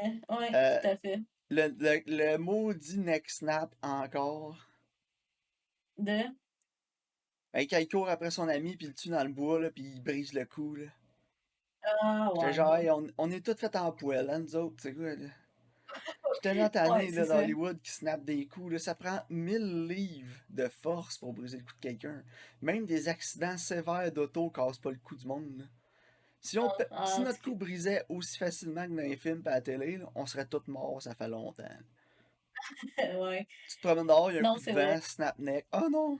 là. Ouais, Euh, tout à fait. le maudit neck snap encore. De. Quand il court après son ami pis il le tue dans le bois là pis il brise le cou là. Ah J'étais ouais, genre, non. hey, on est tous faits en poêle, hein, nous autres, c'est quoi là? J'étais tellement Ouais, tanné c'est là ça. d'Hollywood qui snap des coups là. Ça prend 1000 livres de force pour briser le cou de quelqu'un. Même des accidents sévères d'auto cassent pas le cou du monde, là. Si En notre tout cou brisait aussi facilement que dans les films et à la télé, là, on serait tous morts, ça fait longtemps. cas, ouais. Tu te promènes dehors, il y a un Non, coup de c'est vrai. vent, snap neck. Oh non!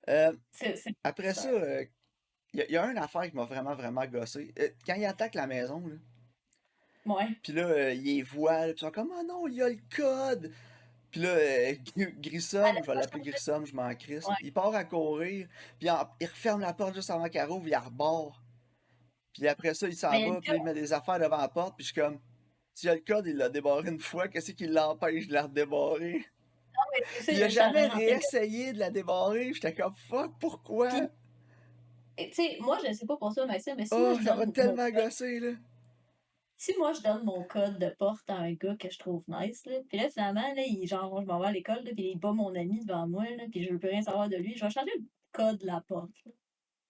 Euh, C'est après ça, ça. y a une affaire qui m'a vraiment, vraiment gossé. Quand il attaque la maison, là, Ouais. pis là, il les voit, là, pis ils sont comme, oh non, il y a le code! Pis là, Grissom, je vais l'appeler Grissom, je m'en crisse. Ouais. Il part à courir, puis il referme la porte juste avant qu'elle ouvre, il rebarre. Puis après ça, il s'en Mais il y a va, puis là, il met des affaires devant la porte, puis je suis comme, Si le code, il l'a débarré une fois, qu'est-ce qui l'empêche de la redébarrer? Ah ouais, c'est ça, Puis il il a a jamais rentré le code. réessayé de la débarrer. J'étais comme fuck, pourquoi? Puis, tu sais, moi, je sais pas pour toi, Maxime, mais si moi, Oh, je ça m'a donne mon tellement code, gossé, là. si moi, je donne mon code de porte à un gars que je trouve nice, là, puis là, finalement, là, genre, je m'en vais à l'école, là, puis il bat mon ami devant moi, là, puis je veux plus rien savoir de lui, je vais changer le code de la porte, là.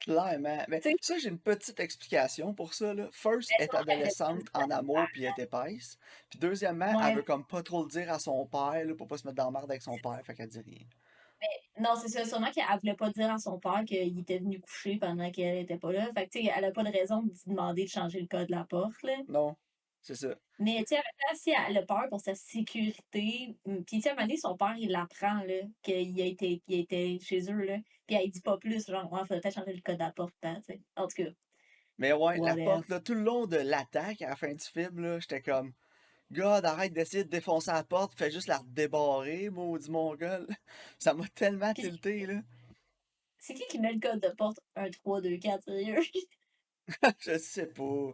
Clairement. Mais Tu sais, ça, j'ai une petite explication pour ça, là. First, elle est moi, j'avais pas le adolescente en amour puis elle est épaisse. Puis deuxièmement, elle Ouais, veut comme pas trop le dire à son père, là, pour pas se mettre dans la merde avec son père, fait qu'elle dit rien. non, c'est ça, sûrement qu'elle voulait pas dire à son père qu'il était venu coucher pendant qu'elle était pas là. Fait que, tu sais, elle a pas de raison de lui demander de changer le code de la porte, là. Non, c'est ça. Mais, tu sais, en même temps, si elle a peur pour sa sécurité, puis, tu sais, à un moment donné, son père, il l'apprend, là, qu'il était chez eux, là. Puis elle dit pas plus, genre, ouais, faudrait peut-être changer le code de la porte, hein, tu sais. En tout cas, Mais ouais, la whatever. porte, là, tout le long de l'attaque, à la fin du film, là, j'étais comme, God, arrête d'essayer de défoncer la porte, fais juste la redébarrer, maudit mongol. Ça m'a tellement Puis tilté, là. c'est qui met le code de porte 1, 3, 2, 4, sérieux? Je sais pas.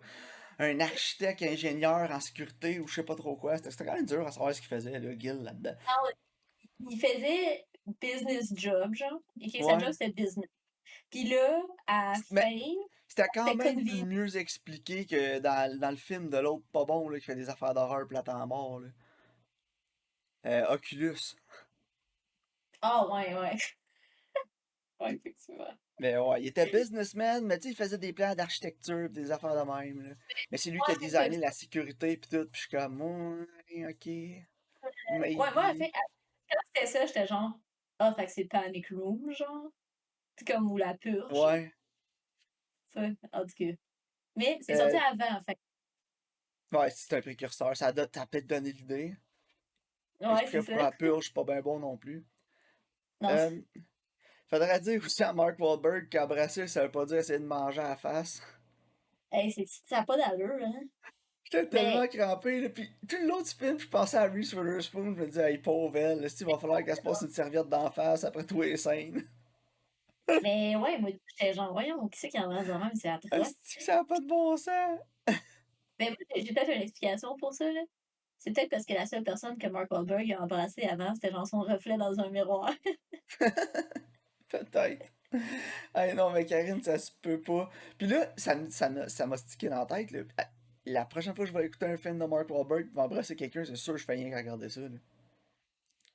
Un architecte, ingénieur en sécurité ou je sais pas trop quoi. C'était quand même dur à savoir ce qu'il faisait, là, Gil, là-dedans. Non, il faisait business job, genre. Et sa job, Ouais. c'était business. Puis là, à la Mais fin, c'était quand c'était même plus convenient. mieux expliqué que dans le film de l'autre pas bon, là, qui fait des affaires d'horreur plate en mort, là. Oculus. Ah, ouais, ouais. Ouais, effectivement. Mais ouais, il était businessman, mais tu sais, il faisait des plans d'architecture pis des affaires de même, là. Mais c'est lui qui a Ouais, c'est ça. designé la sécurité pis tout, pis je suis comme, ouais, ok, Ouais, moi, en maybe. fait, quand c'était ça, j'étais genre, ah, fait que c'est Panic Room, genre. C'est comme, ou La Purge, là. Ouais. Ça, en tout cas. Mais c'est sorti Euh, avant, fait ouais, c'est un précurseur, ça a peut-être donné l'idée. ouais, c'est Expliquer ça. pourquoi la purge, c'est pas bien bon non plus. Non, Euh, Faudrait dire aussi à Mark Wahlberg qu'embrasser, ça veut pas dire essayer de manger à la face. hey, ça a pas d'allure, hein. J'étais tellement Mais, crampé, là, pis tout le long du film, je pensais à Reese Witherspoon, je me disais, hey, pauvre elle, il va falloir qu'elle se passe une serviette d'en face après tous les scènes. mais ouais, moi, j'étais genre, voyons, qui c'est qui embrasse de même, c'est atroce. Asti que ça a pas de bon sens! Mais moi, j'ai peut-être une explication pour ça, là. C'est peut-être parce que la seule personne que Mark Wahlberg a embrassé avant, c'était genre son reflet dans un miroir. Peut-être. Hey, non, mais Karine, ça se peut pas. Puis là, ça m'a stické dans la tête, là. La prochaine fois que je vais écouter un film de Mark Wahlberg qui va embrasser quelqu'un, c'est sûr que je fais rien qu'à regarder ça, là.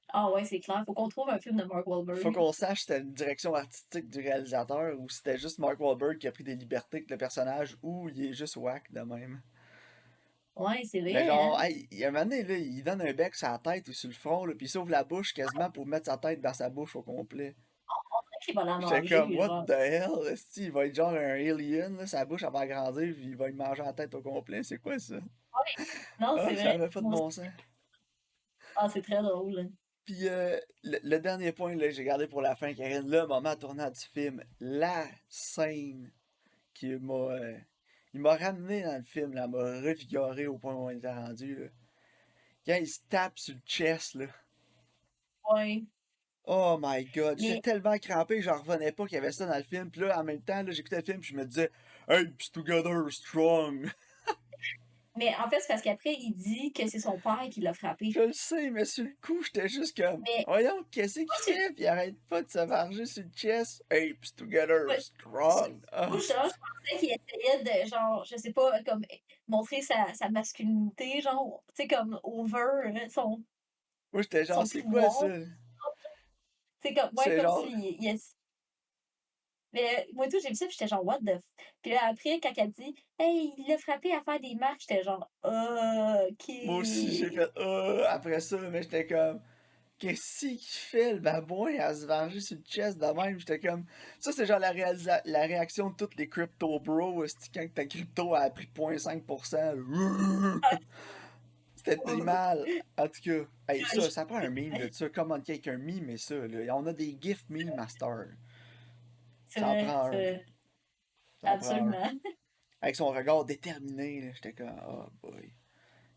Ah ouais, c'est clair. Faut qu'on trouve un film de Mark Faut Wahlberg. qu'on sache si c'était une direction artistique du réalisateur ou si c'était juste Mark Wahlberg qui a pris des libertés avec le personnage ou il est juste whack de même. Ouais, c'est Mais vrai, hein? genre, hey, il y a un moment donné, là, il donne un bec sur la tête ou sur le front, là, puis il s'ouvre la bouche quasiment pour mettre sa tête dans sa bouche au complet. Qui va la J'étais comme, manger, what genre. the hell? Esti, il va être genre un alien, là, sa bouche elle va grandir, puis il va lui manger la tête au complet. C'est quoi ça? Ouais. Non, Ah, c'est ça vrai. avait pas de Moi aussi. bon sens. Ah, c'est très drôle, hein. Puis le dernier point, là, j'ai gardé pour la fin, Karine, le moment tournant du film, la scène qui m'a il m'a ramené dans le film, là, m'a revigoré au point où on était rendu, là. Quand il se tape sur le chest, là. Ouais. Oh my god, j'étais Mais, tellement crampé, j'en revenais pas qu'il y avait ça dans le film. Puis là, en même temps, là, j'écoutais le film, puis je me disais, hey, pis together, strong. mais en fait, c'est parce qu'après, il dit que c'est son père qui l'a frappé. Je le sais, mais sur le coup, j'étais juste comme, Mais, voyons, qu'est-ce qu'il moi, c'est. fait? Puis il arrête pas de se varger sur le chest. Hey, pis together, Ouais, strong. moi, Ah, justement, je pensais qu'il essayait de, genre, je sais pas, comme, montrer sa masculinité, genre, tu sais, comme, over moi, j'étais genre, son c'est quoi ça? pouvoir. C'est comme, ouais, C'est comme genre, si, mais moi et tout, j'ai vu ça, puis j'étais genre, what the Puis là, après, quand elle dit, hey, il l'a frappé à faire des marches, j'étais genre, OK. moi aussi, j'ai fait, après ça, mais j'étais comme, qu'est-ce qu'il fait le babouin à se venger sur le chest de même? J'étais comme. Ça, c'est genre la réaction de tous les crypto bros. Quand ta crypto a pris 0,5%. C'était primal. En tout cas, hey, ça prend un meme de ça. Comment quelqu'un meme et ça, là. On a des GIF meme master. C'est Ça en vrai, prend c'est un. vrai. Ça en prend un. Absolument. Avec son regard déterminé, là. J'étais comme, oh boy.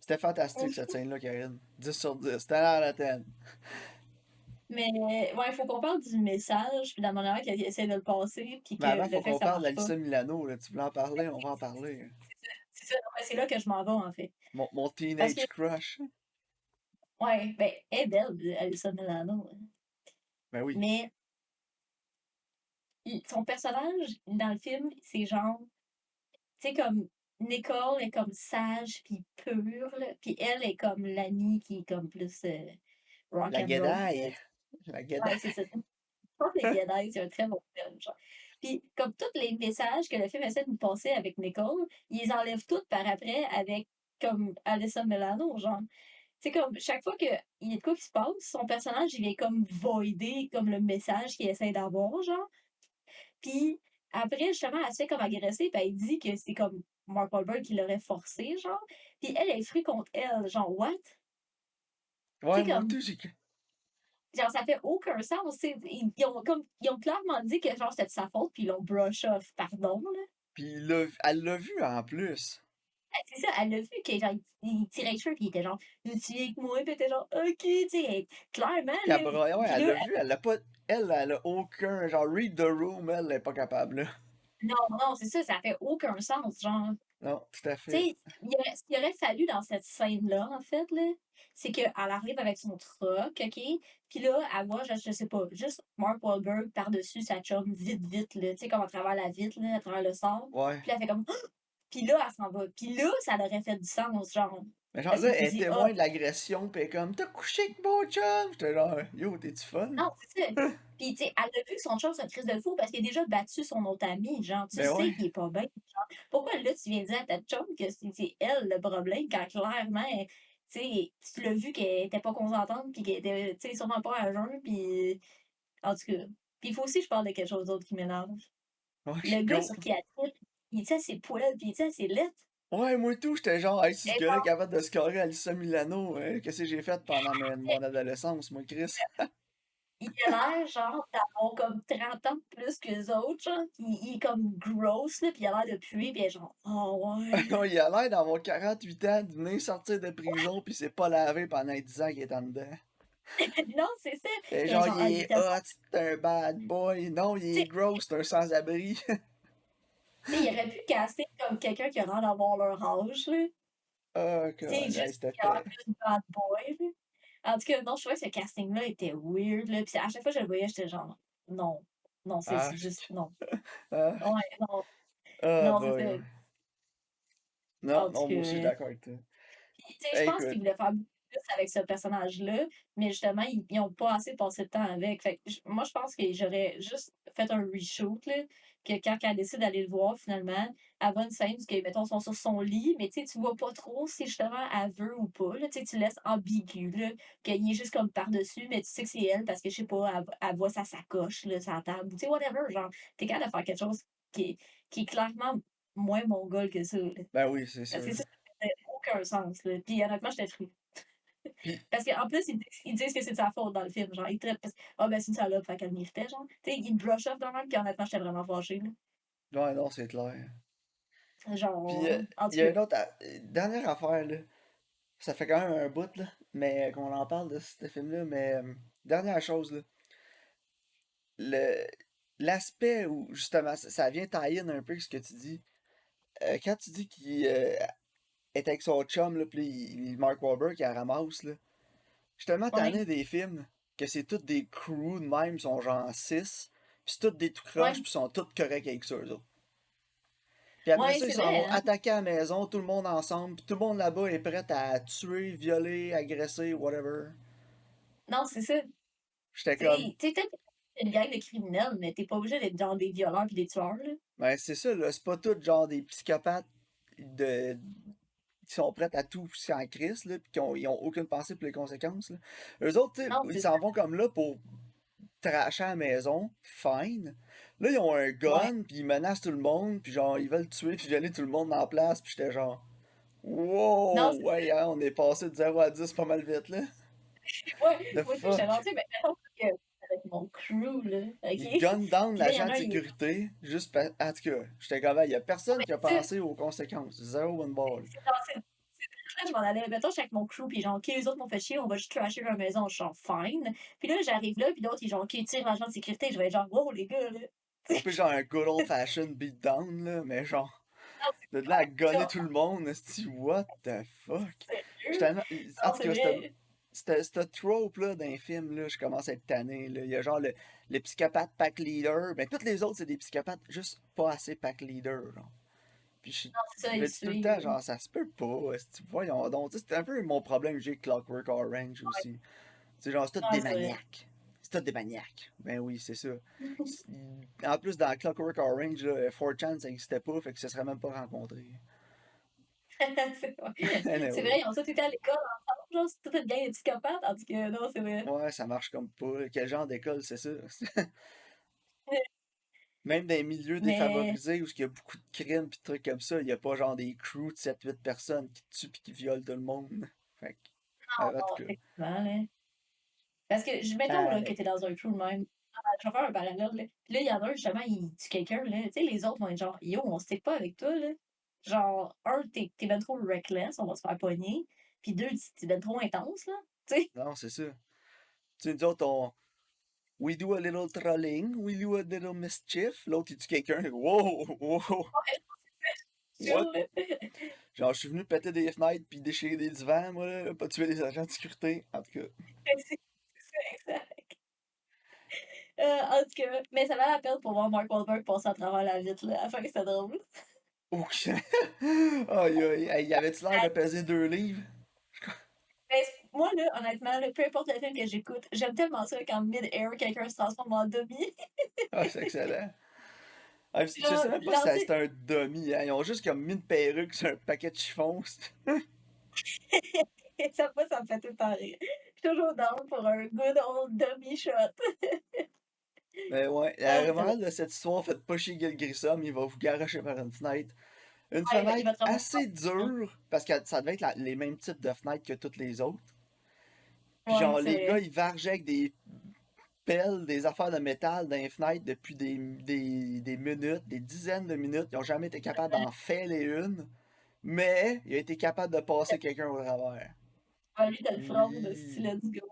C'était fantastique cette scène-là, Karine. 10 sur 10. C'était à la tête. Mais ouais, il faut qu'on parle du message, puis de la manière qu'elle essaie de le passer, puis Mais que avant, le faut fait que qu'on ça parle marche pas. d'Alyssa Milano, là. Tu voulais en parler? On va en parler. c'est ça, ouais, c'est là que je m'en vais, en fait. Mon Parce que, teenage crush. ouais, ben, elle est belle, Alyssa Milano. Ben oui. Mais son personnage dans le film, c'est genre, tu sais, comme Nicole est comme sage puis pure, là, puis elle est comme l'amie qui est comme plus rock La and roll, là. guédaille. La Ouais, guédaille. c'est ça. Je pense que Les Jedi, c'est un très bon film, genre. Puis, comme tous les messages que le film essaie de nous passer avec Nicole, ils les enlèvent tous par après avec, comme, Alyssa Milano, genre. C'est comme, chaque fois qu'il y a de quoi qui se passe, son personnage, il vient comme voider, comme le message qu'il essaie d'avoir, genre. Puis, après, justement, elle se fait comme agresser, puis elle dit que c'est comme Mark Wahlberg qui l'aurait forcé, genre. Puis elle est fruit contre elle, genre, what? Tu Ouais, sais, moi comme, tout, genre, ça fait aucun sens. Ils ont clairement dit que, genre, c'était de sa faute, puis ils l'ont brush off, pardon, là. Puis elle l'a vu en plus. C'est ça, elle l'a vu, que, genre, il tirait les cheveux, puis il était genre, tu es avec moi, puis elle était genre, ok, tu sais, clairement, Puis là. ouais, Puis elle là, l'a vu, elle l'a pas. Elle a aucun. Genre, read the room, elle est pas capable, là. non, non, c'est ça, ça fait aucun sens, genre. Non, tout à Tu fait. sais, ce qu'il aurait fallu dans cette scène-là, en fait, là, c'est qu'elle arrive avec son truck, OK? Puis là, elle voit, je sais pas, juste Mark Wahlberg par-dessus sa chum, vite, vite, là, tu sais, comme à travers la vitre, là, à travers le sable. Ouais. Puis là, elle fait comme, puis là, elle s'en va. Puis là, ça aurait fait du sens, genre. Mais genre Parce que là, tu elle est dis, ah, témoin de l'agression, pis elle est comme, t'as couché avec mon chum! J'étais genre, yo, t'es-tu fun? non, c'est ça. Puis, tu sais, elle a vu que son chum, c'est une crise de fou parce qu'il a déjà battu son autre ami. Genre, tu Ben sais ouais. qu'il est pas bien. Genre, pourquoi là, tu viens dire à ta chum que c'est elle le problème quand clairement, tu sais, tu l'as vu qu'elle était pas consentante puis qu'elle était, tu sais, sûrement pas à jeun. Puis, en tout cas. Puis, il faut aussi que je parle de quelque chose d'autre qui m'énerve. Ouais, Le gars go. sur qui elle tripe, il était à ses poils puis il était à ses lettres. Ouais, moi tout, j'étais genre, hey, si ce Et gars-là est capable de scorer Alyssa Milano, qu'est-ce que j'ai fait pendant mon adolescence, moi, Chris? il a l'air, genre, d'avoir comme 30 ans de plus que les autres, genre. Il est comme gross, là, puis il a l'air de puer, puis elle est genre, oh ouais. Il a l'air d'avoir 48 ans, de venir sortir de prison, pis c'est pas lavé pendant 10 ans qu'il est en dedans. Non, c'est ça. Et Puis elle est genre, genre, il ah, il est est tellement. hot, c'est un bad boy. Non, il Tu est gross, c'est un sans-abri. sais, il aurait pu caster comme quelqu'un qui a l'air d'avoir leur âge, là. Ah, Tu sais, God, hey, juste qui a l'air plus bad boy, là. En tout cas, non, je trouvais que ce casting-là était weird, là. Puis à chaque fois que je le voyais, j'étais genre, non. Non, Ah, c'est juste, non. ah, Ouais, non. ah, Non, c'est boy, ça. ouais. Non, En tout non, moi aussi, je suis cas. d'accord avec toi. Puis, tu sais, je Hey, pense qu'ils écoute, voulaient faire beaucoup plus avec ce personnage-là, mais justement, ils ont pas assez passé de temps avec. Fait que moi, je pense que j'aurais juste fait un reshoot, là, que quand elle décide d'aller le voir, finalement, elle va une scène parce que, mettons, ils sont sur son lit, mais tu sais, tu vois pas trop si justement elle veut ou pas, là. Tu sais, tu laisses ambigu, là, qu'il est juste comme par-dessus, mais tu sais que c'est elle parce que, je sais pas, elle voit sa sacoche, là, sur la table, ou tu sais, whatever, genre, t'es capable de faire quelque chose qui est, qui est clairement moins mongol que ça, là. ben oui, c'est Parce que sûr. ça fait aucun sens, là. Puis honnêtement, j'étais fru. Puis, Parce qu'en plus, ils disent que c'est de sa faute dans le film. Genre, ils traitent parce ah ben c'est une salope, fait qu'elle méritait, genre. Tu sais, ils brush off de même, puis honnêtement, j'étais vraiment fâchée, là. ouais, non, c'est clair. Puis, Genre, en il tout y a cas, une autre, dernière affaire, là. Ça fait quand même un bout, là, mais qu'on en parle de ce film-là, mais dernière chose, là. Le, l'aspect où, justement, ça vient tie-in un peu ce que tu dis. Quand tu dis qu'il est avec son chum, là, pis Mark Wahlberg, qui la ramasse, là. Je suis tellement ouais, tanné des films que c'est toutes des crews de même, sont genre 6, pis c'est toutes des tout croches, ouais, pis sont toutes corrects avec ça, eux autres. Puis après ouais, ça, ils c'est s'en vrai, vont hein. attaquer à la maison, tout le monde ensemble, pis tout le monde là-bas est prêt à tuer, violer, agresser, whatever. Non, c'est ça. J'étais Tu comme, sais, peut-être que c'est une gang de criminels, mais t'es pas obligé d'être genre des violeurs pis des tueurs, là. ben c'est ça, là, c'est pas tout genre des psychopathes de, qui sont prêts à tout en crise, là, pis ils ont aucune pensée pour les conséquences, là. Eux autres, tu sais, Non, ils c'est ça. s'en vont comme là pour tracher à la maison, fine. Là, ils ont un Ouais. gun, puis ils menacent tout le monde, puis genre, ils veulent tuer, puis violer tout le monde en place, puis j'étais genre, Non, wow, ouais, hein, on est passé de 0 à 10 pas mal vite, là. ouais, The moi aussi, j'étais fuck? genre, tu sais, mais mettons que avec mon crew, là, Ils OK? gunnent down Puis là, il y l'agent en de a un, il est. sécurité, juste parce. En tout cas, j'étais comme, il y a Non, personne mais qui a c'est ça. pensé aux conséquences. Zéro one ball. Là, je m'en allais, mettons, j'étais avec mon crew, puis genre, OK, les autres m'ont fait chier, on va juste trasher leur maison, je suis genre, fine. Puis là, j'arrive là, puis l'autre, ils genre, OK, tire l'agent de sécurité, je vais être genre, wow, les gars, là. Au pire, genre un good old fashioned beatdown, là, mais genre. Non, De là à c'est gonner ça. tout le monde, esti, what the fuck? Je suis Sérieux? tellement... En Non, tout c'est cas, vrai. cette trope-là d'un film, là, je commence à être tanné, là. Il y a genre le psychopathe pack leader, ben toutes les autres, c'est des psychopathes juste pas assez pack leader, genre. Puis Non, c'est ça, je ils me dis tout le temps, suivent. genre, ça se peut pas, esti, voyons donc. Tu sais, c'est un peu mon problème que j'ai avec Clockwork Orange Ouais, aussi. C'est genre, c'est tous ouais, des c'est vrai. maniaques. C'est tous des maniaques. Ben oui, c'est ça. En plus, dans Clockwork Orange, là, 4chan, ça n'existait pas, fait que ça serait même pas rencontré. C'est vrai. C'est Anyway. vrai, ils ont tous été à l'école ensemble, genre, c'est toute une gang de psychopathes. En tout cas, non, c'est vrai. Ouais, ça marche comme pas. Quel genre d'école, c'est ça? Même dans les milieux Mais, défavorisés où il y a beaucoup de crimes pis de trucs comme ça, il y a pas genre des crews de 7-8 personnes qui tuent pis qui violent tout le monde. Fait que, en non, tout cas. effectivement, là. Parce que, mettons, là, que t'es Anyway. dans un crew de même. Je vais faire un parallèle, là. Puis là, il y en a un, justement, il tue quelqu'un, là. Tu sais, les autres vont être genre, yo, on stick pas avec toi, là. Genre, un, t'es ben trop reckless, on va se faire pogner. Puis deux, t'es ben trop intense, là. Tu sais? Non, c'est ça. Tu sais, nous autres, we do a little trolling, we do a little mischief. L'autre, il tue quelqu'un. Wow, wow, what? Chill, là. Genre, je suis venu péter des fenêtres puis déchirer des divans, moi, là, pas tuer des agents de sécurité. En tout cas. C'est ça, exact. En tout cas, mais ça valait la peine pour voir Mark Wahlberg passer à travers la vitre, là. À la fin, c'était drôle. Ok. Aïe, aïe. Hey, y avait-tu l'air de peser 2 livres? Mais moi, là, honnêtement, là, peu importe le film que j'écoute, j'aime tellement ça quand mid-air, quelqu'un se transforme en demi. Ah, c'est excellent. Ah, je Genre, sais même pas si lancer. c'était un demi, hein. Ils ont juste comme mis une perruque sur un paquet de chiffons. Ça me fait tout le temps rire. Je suis toujours down pour un good old demi-shot. Mais ouais, Ah, la c'est vrai. morale de cette histoire, faites pas chier Gil Grissom, il va vous garocher par une fenêtre. Une Ah, il fenêtre va te ramasser assez en dure, parce que ça devait être les mêmes types de fenêtres que toutes les autres. Puis ouais, genre, c'est les gars, vrai. ils vargeaient avec des pelles, des affaires de métal dans les fenêtres depuis des minutes, des dizaines de minutes. Ils ont jamais été capables d'en fêler une, mais il a été capable de passer quelqu'un au travers. Ah, lui, de le front, de style Oui, let's go.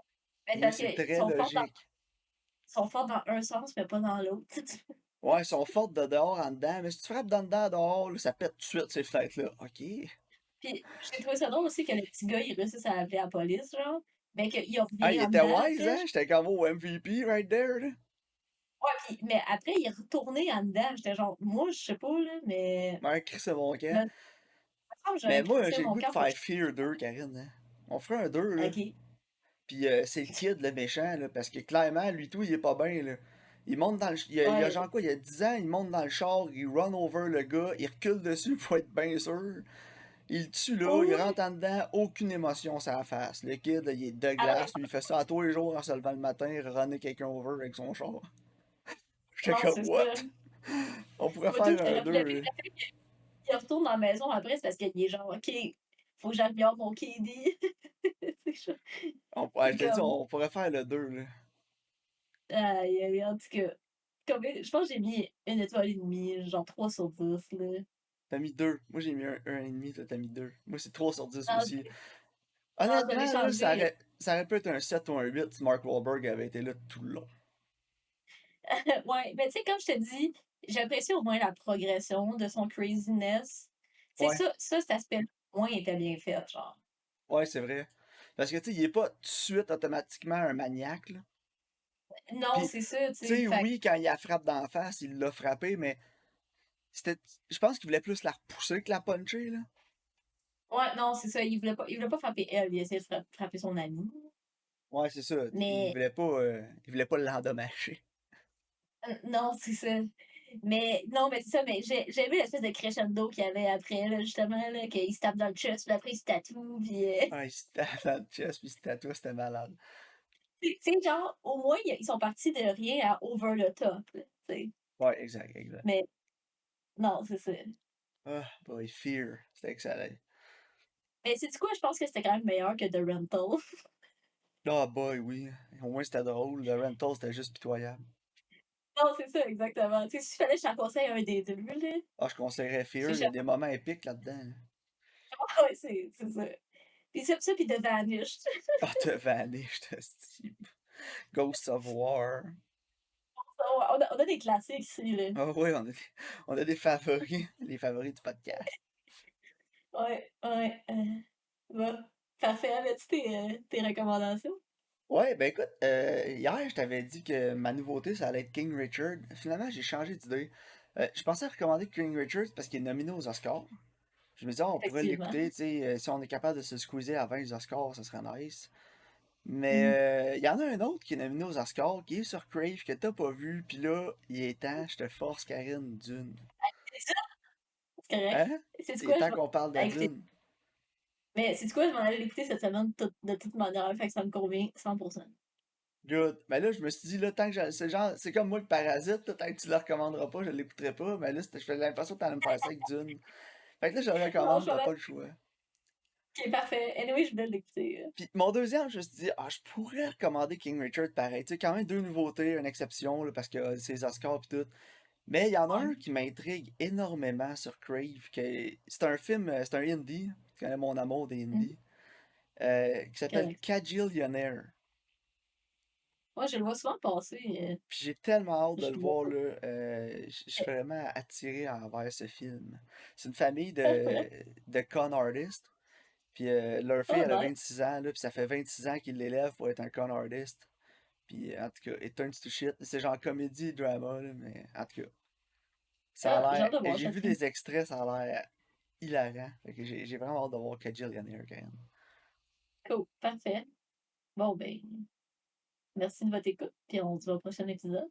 Mais c'est oui, parce c'est qu'ils très logique. sont forts dans un sens, mais pas dans l'autre. Ouais, ils sont fortes de dehors en dedans, mais si tu frappes dans dedans dehors, là, ça pète tout de suite ces fenêtres-là. Ok. Puis j'ai trouvé ça drôle aussi que le petit gars, il réussisse à appeler la police, genre. Ben, qu'il a Ah, reviré il en était dedans wise, après. hein? J'étais comme au MVP right there, là. Ouais, mais après, il est retourné en dedans. J'étais genre, moi, je sais pas, là, mais. Ouais, Chris, c'est mon camp. Me semble que Mais j'aurais moi, crissé j'ai le mon goût de camp, faut que faire je. Fear 2, Karine, hein. On ferait un 2, là. Ok. Puis c'est le kid, le méchant, là, parce que clairement, lui tout, il est pas bien, là. Il monte dans le... il y a Ouais. genre quoi, il y a 10 ans, il monte dans le char, il run over le gars, il recule dessus pour être bien sûr. Il le tue là, Oh, il ouais. rentre en dedans, aucune émotion sur la face. Le kid, là, il est de Ah ouais. glace, lui, il fait ça à tous les jours en se levant le matin, runner quelqu'un over avec son char. J'étais Non, comme, c'est what? ça. On pourrait Moi, tout, faire un le 2 pire, là. il retourne dans la maison après, c'est parce qu'il est genre, OK, faut que j'améliore mon KD. Ouais, C'est je t'ai dit, comme, on pourrait faire le 2 là. aïe, aïe, en tout cas. Je pense que j'ai mis une étoile et demie, genre 3 sur 10, là. T'as mis 2. Moi, j'ai mis un et demi, toi, t'as mis 2. Moi, c'est 3 sur 10 Non, aussi. non, je l'ai Honnêtement, là, changé. ça aurait pu être un 7 ou un 8 si Mark Wahlberg avait été là tout le long. Ouais, mais tu sais, comme je te dis, j'apprécie au moins la progression de son craziness. Tu sais, Ouais, cet aspect-là, au moins, il était bien fait, genre. ouais, c'est vrai. Parce que, tu sais, il est pas tout de suite automatiquement un maniaque, là. Non, Puis, c'est ça, tu tu sais. sais, oui, quand il la frappe d'en face, il l'a frappé, mais c'était, je pense qu'il voulait plus la repousser que la puncher, là. Ouais, non, c'est ça. Il voulait pas frapper elle, il essayait de frapper son ami. Ouais, c'est ça. Mais, Il voulait pas l'endommager. non, c'est ça. Mais, non, mais c'est ça, mais j'ai aimé l'espèce de crescendo qu'il y avait après, là, justement, là, qu'il se tape dans le chest, puis après il se tatoue, puis, Ouais, il se tape dans le chest, puis il se tatoue, c'était malade. tu sais, genre, au moins, ils sont partis de rien à over the top, là, tu sais. Ouais, exact, exact. Mais, non, c'est ça. Ah, boy, Fear. C'était excellent. Mais c'est du quoi, je pense que c'était quand même meilleur que The Rental. Ah, boy, oui. Au moins, c'était drôle. Le rental, c'était juste pitoyable. Non, c'est ça, exactement. Tu sais, s'il fallait que je t'en conseille un des deux, là, Ah, je conseillerais Fear. je Il y a sais des moments épiques là-dedans, là. pas, ouais, c'est ça. Puis ça, puis The Vanished. Ah, te vanished, Steve. Ghosts of War. On a des classiques ici, là. Ah oui, on a des favoris, les favoris du podcast. Ouais, ouais. Bon. Parfait. Avais-tu tes recommandations? Ouais, ben écoute, hier je t'avais dit que ma nouveauté ça allait être King Richard. Finalement, j'ai changé d'idée. Je pensais recommander King Richard parce qu'il est nominé aux Oscars. Je me disais, on pourrait Effectivement. l'écouter, tu sais, si on est capable de se squeezer avant les Oscars, ça serait nice. Mhm. Mais il y en a un autre qui est nominé aux Oscars, qui est sur Crave, que t'as pas vu, pis là, il est temps, je te force, Karine, Dune. C'est ça, c'est correct. Hein? C'est Il est quoi, je temps vais qu'on parle de écouter. Dune. Mais c'est quoi, je m'en allais l'écouter cette semaine de toute manière, fait que ça me convient 100%. Good. Mais là, je me suis dit, là, tant que c'est genre, c'est comme moi le parasite, là, tant que tu le recommanderas pas, je l'écouterai pas. Mais là, je fais l'impression que t'allais me faire ça avec Dune. Fait que là, je le Non, recommande, je t'as vais pas le choix. Ok, parfait. Anyway, je voulais l'écouter. Puis mon deuxième, je me suis dit, ah, je pourrais recommander King Richard pareil. Tu sais, quand même deux nouveautés, une exception, là, parce que c'est les Oscars pis tout. Mais il y en a Ouais. un qui m'intrigue énormément sur Crave. C'est un film, c'est un indie. Tu connais mon amour des Mhm. indies. Qui s'appelle Correct. Kajillionaire. Moi, je le vois souvent passer. Puis j'ai tellement hâte de Je le le vois voir pas. là. Je suis vraiment attiré envers ce film. C'est une famille Parfait. de con artists. Puis leur fille, Oh, elle a nice. 26 ans, là, puis ça fait 26 ans qu'ils l'élèvent pour être un con artist. Puis en tout cas, it turns to shit. C'est genre comédie, drama, là, mais en tout cas, ça Ah, a j'ai l'air. hâte de voir J'ai ce vu film. des extraits, ça a l'air hilarant. Fait que j'ai vraiment hâte de voir Kajillionaire quand même. Cool. Parfait. Bon, ben, merci de votre écoute, puis on se voit au prochain épisode.